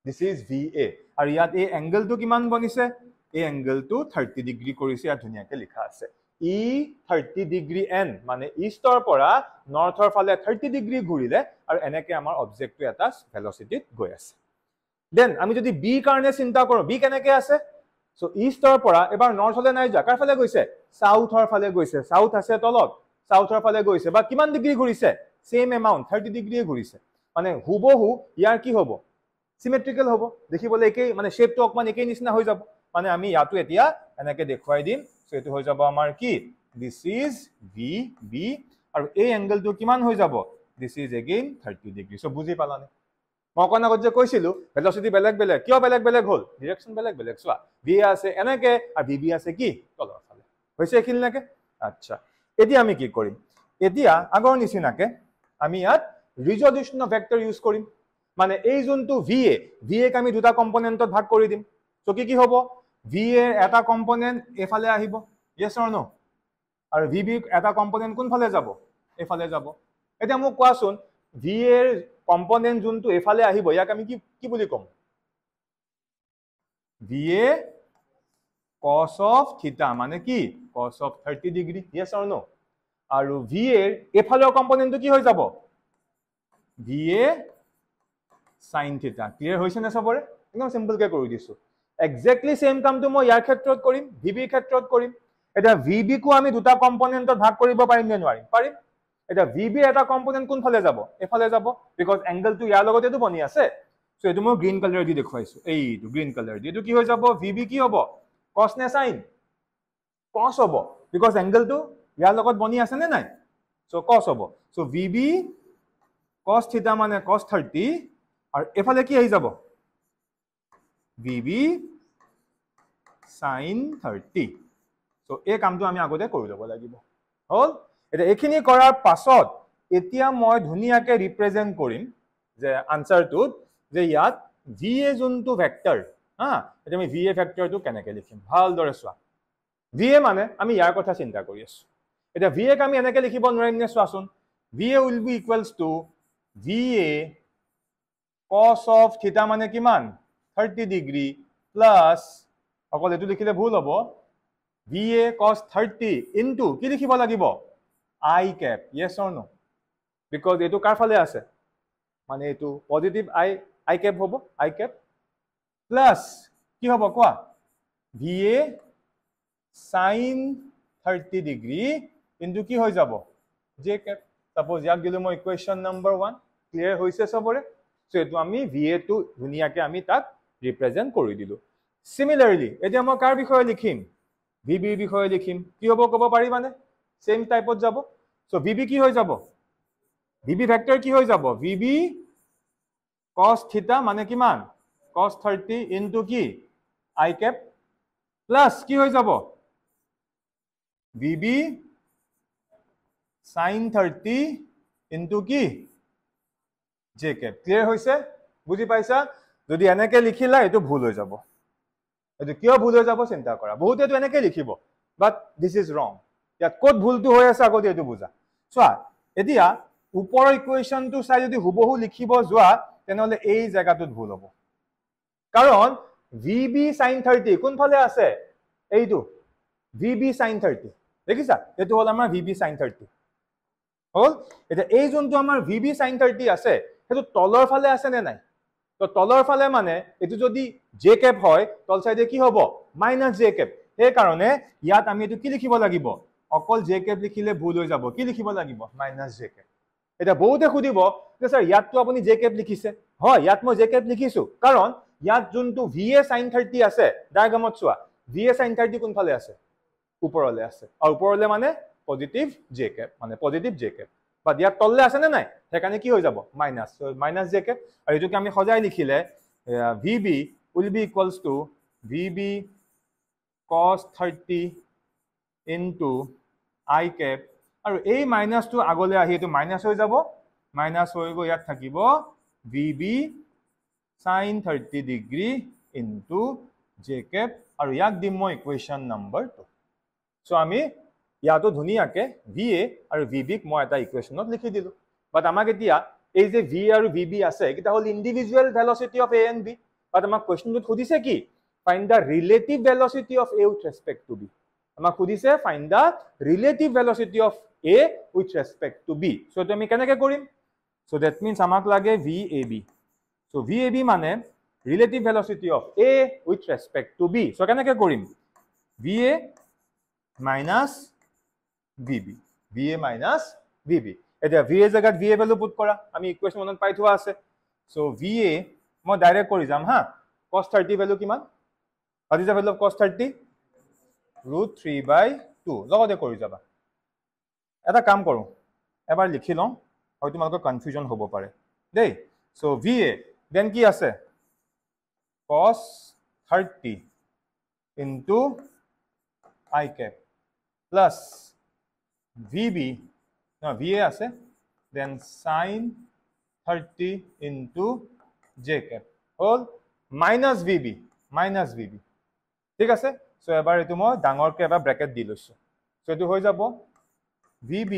দিস ইজ va আৰু ইয়াত এই এংগলটো কিমান বনিছে এই এংগলটো 30 ডিগ্ৰী কৰিছে ইয়াত ধুনিয়াকৈ লিখা আছে e 30 ডিগ্ৰী n মানে ইষ্টৰ পৰা নৰ্থৰ ফালে 30 ডিগ্ৰী ঘূৰিলে আৰু এনেকৈ আমাৰ অবজেক্টটো এটা ভেলোসিটিত গৈ আছে দেন আমি যদি b কাৰণে চিন্তা কৰো b কেনেকৈ আছে সো ইষ্টৰ পৰা এবাৰ নৰ্থলৈ নাই যা কাৰ ফালে গৈছে সাউথৰ ফালে গৈছে সাউথ আছে তলত সাউথৰ ফালে গৈছে বা কিমান ডিগ্ৰী ঘূৰিছে সেম এমাউন্ট 30 ডিগ্ৰী ঘূৰিছে মানে হুবহু ইয়াৰ কি হ'ব সিমেট্ৰিক্যাল হ'ব দেখিবলৈ একেই মানে শেপটো অকমান একেই নিচিনা হৈ যাব মানে আমি ইয়াটো এতিয়া এনেকৈ দেখুৱাই দিম সো এটো হৈ যাব আমাৰ কি দিস ইজ vb আৰু এই এংগলটো কিমান হৈ যাব this is again 30 degree so বুজি পালানে মই কোন আগত যে কৈছিলো ভেলোসিটি বেলেগ বেলেগ কিয় বেলেগ বেলেগ হ'ল ডাইৰেকশন বেলেগ বেলেগ সোৱা va আছে এনেকৈ আৰু vb আছে কি তলৰ ফালে হৈছে এখিলনাকে আচ্ছা এতিয়া আমি কি কৰিম এতিয়া আগৰ নিচিনাকে আমি ইয়াত ৰিজলিউশন অফ ভেক্টৰ ইউজ কৰিম মানে এই যোনটো va ক আমি দুটা কম্পোনেন্টত ভাগ কৰি দিম সো কি হ'ব va এটা কম্পোনেন্ট এফালে আহিব yes or no আৰু vb এটা কম্পোনেন্ট কোন ফালে যাব এফালে যাব এতিয়া মোক কোৱাচোন va এৰ কম্পোনেন্ট যোনটো এফালে আহিব ইয়াক আমি কি বুলি কম va cos of theta মানে কি cos of 30 degree yes or no আৰু va এৰ এফালৰ কম্পোনেন্টটো কি হৈ যাব va sin theta ক্লিয়াৰ হৈছে না সবৰে একদম সিম্পলকৈ কৰি দিছোঁ এক্সেক্টলি সেম কামটো মই ইয়াৰ ক্ষেত্ৰত কৰিম ভিবিৰ ক্ষেত্ৰত কৰিম এটা ভিবি কো আমি দুটা কম্পোনেন্টত ভাগ কৰিব পাৰিম নে নোৱাৰিম পাৰিম এটা ভিবি এটা কম্পোনেন্ট কোনফালে যাব এফালে যাব বিকজ এংগলটো ইয়াৰ লগতেটো বনি আছে সো এটো মই গ্ৰীন কালাৰ দি দেখুৱাইছো এইটো গ্ৰীন কালাৰ দি এটো কি হৈ যাব ভিবি কি হ'ব cos নে sin cos হ'ব বিকজ এংগলটো ইয়াৰ লগত বনি আছে নে নাই সো cos হ'ব সো ভিবি cos থিটা মানে cos 30 আৰু এফালে কি আহি যাব ভিবি sin 30 সো এই কামটো আমি আগতে কৰি ল'ব লাগিব হল এটা এখিনি কৰাৰ পাছত এতিয়া মই ধুনিয়াকে ৰিপ্ৰেজেন্ট কৰিম যে আনসাৰটো যে ইয়াত va যোনটো ভেক্টৰ হা এটা আমি va ভেক্টৰটো কেনেকৈ লিখিম ভালদৰে চোৱা va মানে আমি ইয়াৰ কথা চিন্তা কৰি আছো এটা va ক আমি এনেকৈ লিখিব নোৱাৰিম নে চোৱাচোন va will be equals to va cos of theta মানে কিমান 30 ডিগ্ৰী প্লাস অকল এটো লিখিলে ভুল হ'ব va cos 30 into কি লিখিব লাগিব I cap yes or no because এটো কাৰ ফালে আছে মানে এটো পজিটিভ I cap হ'ব I cap প্লাস কি হ'ব কোৱা va sin 30 ডিগ্ৰী into কি হৈ যাব j cap suppose ইয়াক দিলো মই ইকুৱেশ্যন নম্বৰ 1 ক্লিয়াৰ হৈছে সবৰে সো এটো আমি va টো ধুনিয়াকে আমি তাক ৰিপ্ৰেজেন্ট কৰি দিলো সিমিলাৰলি এতিয়া মই কাৰ বিষয়ে লিখিম vb বিষয়ে লিখিম কি হ'ব ক'ব পাৰিবানে সেম টাইপত যাব সো vb কি হৈ যাব vb ভেক্টৰ কি হৈ যাব vb cos থিটা মানে কিমান cos 30 into কি I cap প্লাস কি হৈ যাব vb sin 30 into কি j cap ক্লিয়াৰ হৈছে বুজি পাইছা যদি এনেকৈ লিখিলা এটো ভুল হৈ যাব এটো কিয় ভুল হৈ যাব চিন্তা কৰা বহুতে এটো এনেকৈ লিখিব বাট দিস ইজ ৰং ইয়াত কোড ভুলটো হৈ আছে আগতে এটো বুজা চোৱা এতিয়া ওপৰৰ ইকুৱেশ্যনটো চাই যদি হুবহু লিখিব যোৱা তেনেহলে এই জায়গাটোত ভুল হ'ব কাৰণ vb sin 30 কোনফালে আছে এইটো vb sin 30 দেখিছা এটো হল আমাৰ vb sin 30 হল এটা এই যোনটো আমাৰ vb sin 30 আছে হেতু তলৰ ফালে আছে নে নাই তো তলৰ ফালে মানে এটো যদি j cap হয় তল সাইডে কি হ'ব - j cap এই কাৰণে ইয়াত আমি এটো কি লিখিব লাগিব অকল j cap লিখিলে ভুল হৈ যাব কি লিখিব লাগিব - j cap এটা বহুতে খুদিব যে স্যার ইয়াত তো আপুনি j cap লিখিছে হয় ইয়াত মই j cap লিখিছো কাৰণ ইয়াত যোনটো va sin 30 আছে ডায়াগ্ৰামত চোৱা va sin 30 কোন ফালে আছে ওপৰলে আছে আৰু ওপৰলে মানে পজিটিভ j cap মানে পজিটিভ j cap বা ইয়াত তললে আছে নে নাই হেকানে কি হৈ যাব মাইনাস j cap আৰু এটোকে আমি সজাই লিখিলে vb will be equals to vb cos 30 into I cap আৰু এই মাইনাসটো আগলে আহি এটো মাইনাস হৈ যাব মাইনাস হৈ গৈ ইয়াত থাকিব vb sin 30 degree into j cap আৰু ইয়াক দিম মই ইকুৱেশ্যন নম্বৰ 2 সো আমি ইয়াতো ধুনিয়াকে va আৰু vb ক মই এটা ইকুৱেশ্যনত লিখি দিলো বাট আমাক এতিয়া এই যে v আৰু vb আছে কিটা হল individual velocity of a and b but আমাক কোৱেশ্যনটোত খুদিছে কি find the relative velocity of a with respect to b আমাক খুদিছে find the relative velocity of a with respect to b so এটো আমি কেনেকৈ কৰিম সো দ্যাট মিন্স আমাক লাগে vab সো vab মানে relative velocity of a with respect to b so কেনেকৈ কৰিম va minus vb va minus vb এতিয়া va জায়গাত va ভ্যালু পুট কৰা আমি ইকুৱেশ্যন মনত পাই থোৱা আছে সো va মই ডাইৰেক্ট কৰি যাম হা cos 30 ভ্যালু কিমান what is the value of cos 30 √3/2 লগতে কৰি যাবা এটা কাম কৰো এবাৰ লিখি লওঁ হয়তো তোমালোকৰ কনফিউজন হ'ব পাৰে দেই সো va দেন কি আছে cos 30 into I cap plus vb no va আছে then sin 30 into j cap হল minus vb ঠিক আছে সো এবাৰ এটো মই ডাঙৰকে এবাৰ ব্র্যাকেট দি লৈছো সো এটো হৈ যাব vb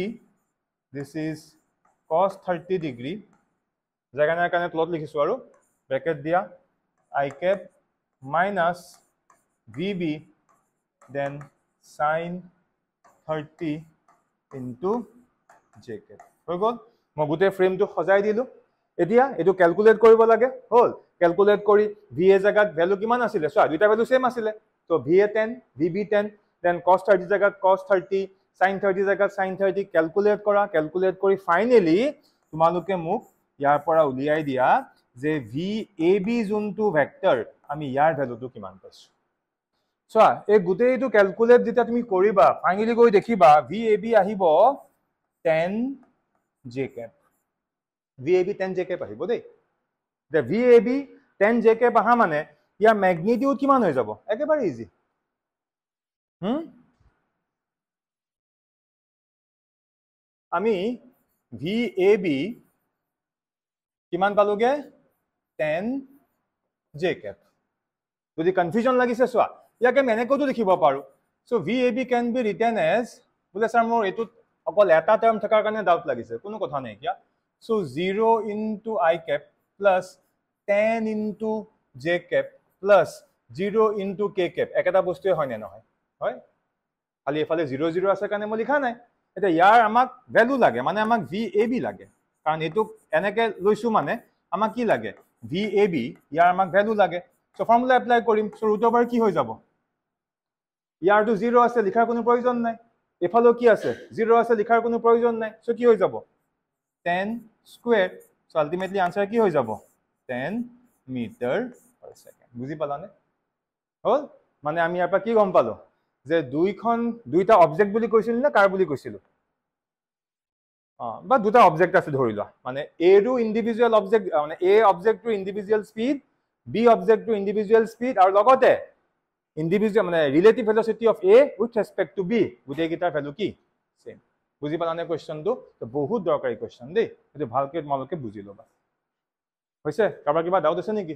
this is cos 30 degree জাগানাৰ কাৰণে প্লট লিখিছো আৰু ব্র্যাকেট দিয়া I cap minus vb then sin 30 into j cap হৈ গল মই গুটে ফ্ৰেমটো সজাই দিলো এতিয়া এটো ক্যালকুলেট কৰিব লাগে হল ক্যালকুলেট কৰি VA জাগাত ভ্যালু কিমান আছিল সো দুইটা ভ্যালু সেম আছিল তো VA 10 VB 10 দেন cos 30 জাগাত cos 30 sin 30 জাগাত sin 30 ক্যালকুলেট কৰি ফাইনালি তোমালোকে মোক ইয়াৰ পৰা উলিয়াই দিয়া যে VAB যোনটো ভেক্টৰ আমি ইয়াৰ ভ্যালুটো কিমান পাইছো সো এই গুটেইটো ক্যালকুলেট যেটা তুমি কৰিবা ফাইনালি গৈ দেখিবা VAB আহিব 10 j cap VAB 10 j cap আহিব দেই the VAB 10 j cap আহা মানে ইয়াৰ ম্যাগনিটিউড কিমান হৈ যাব একেবাৰে ইজি আমি VAB কিমান পালোগে 10 j cap যদি কনফিউজন লাগিছে সোয়া ইয়াকে মেনেকোটো লিখিব পাৰো so VAB can be written as বুলে স্যাৰ মোৰ এটো অকল এটা টাৰ্ম থাকাৰ কাৰণে ডাউট লাগিছে কোনো কথা নাই কিয়া so 0 into I cap plus 10 into j cap plus 0 into k cap একটা বস্তুৱে হয় না নহয় হয় খালি এফালে 0 0 আছে কাৰণে মই লিখা নাই এটা ইয়াৰ আমাক ভ্যালু লাগে মানে আমাক VAB লাগে কাৰণ এটো এনেকে লৈছো মানে আমাক কি লাগে VAB ইয়াৰ আমাক ভ্যালু লাগে সো ফৰ্মুলা এপ্লাই কৰিম সো ৰুট ওভাৰ কি হৈ যাব ইয়াৰটো 0 আছে লিখাৰ কোনো প্ৰয়োজন নাই এফালে কি আছে 0 আছে লিখাৰ কোনো প্ৰয়োজন নাই সো কি হৈ যাব 10 স্কয়ার সো আলটিমেটলি আনসার কি হৈ যাব 10 মিটার পার সেকেন্ড বুজি পালানে হল মানে আমি ইয়াৰ পৰা কি গম পালো যে দুইটা অবজেক্ট বুলি কৈছিল না কাৰ বুলি কৈছিল বা দুটা অবজেক্ট আছে ধৰিলা মানে এ ৰো ইন্ডিভিজুয়াল অবজেক্ট মানে A object to individual speed B object to individual speed আৰু লগতে ইন্ডিভিজুয়াল মানে relative velocity of A with respect to B গুটে গিটাৰ ভ্যালু কি সেম বুজি পালানে কোৱেশ্চনটো তো বহুত দৰকাৰী কোৱেশ্চন দেই এটো ভালকে তোমালোকে বুজি লবা হৈছে কাৰোবাৰ কিবা ডাউট আছে নেকি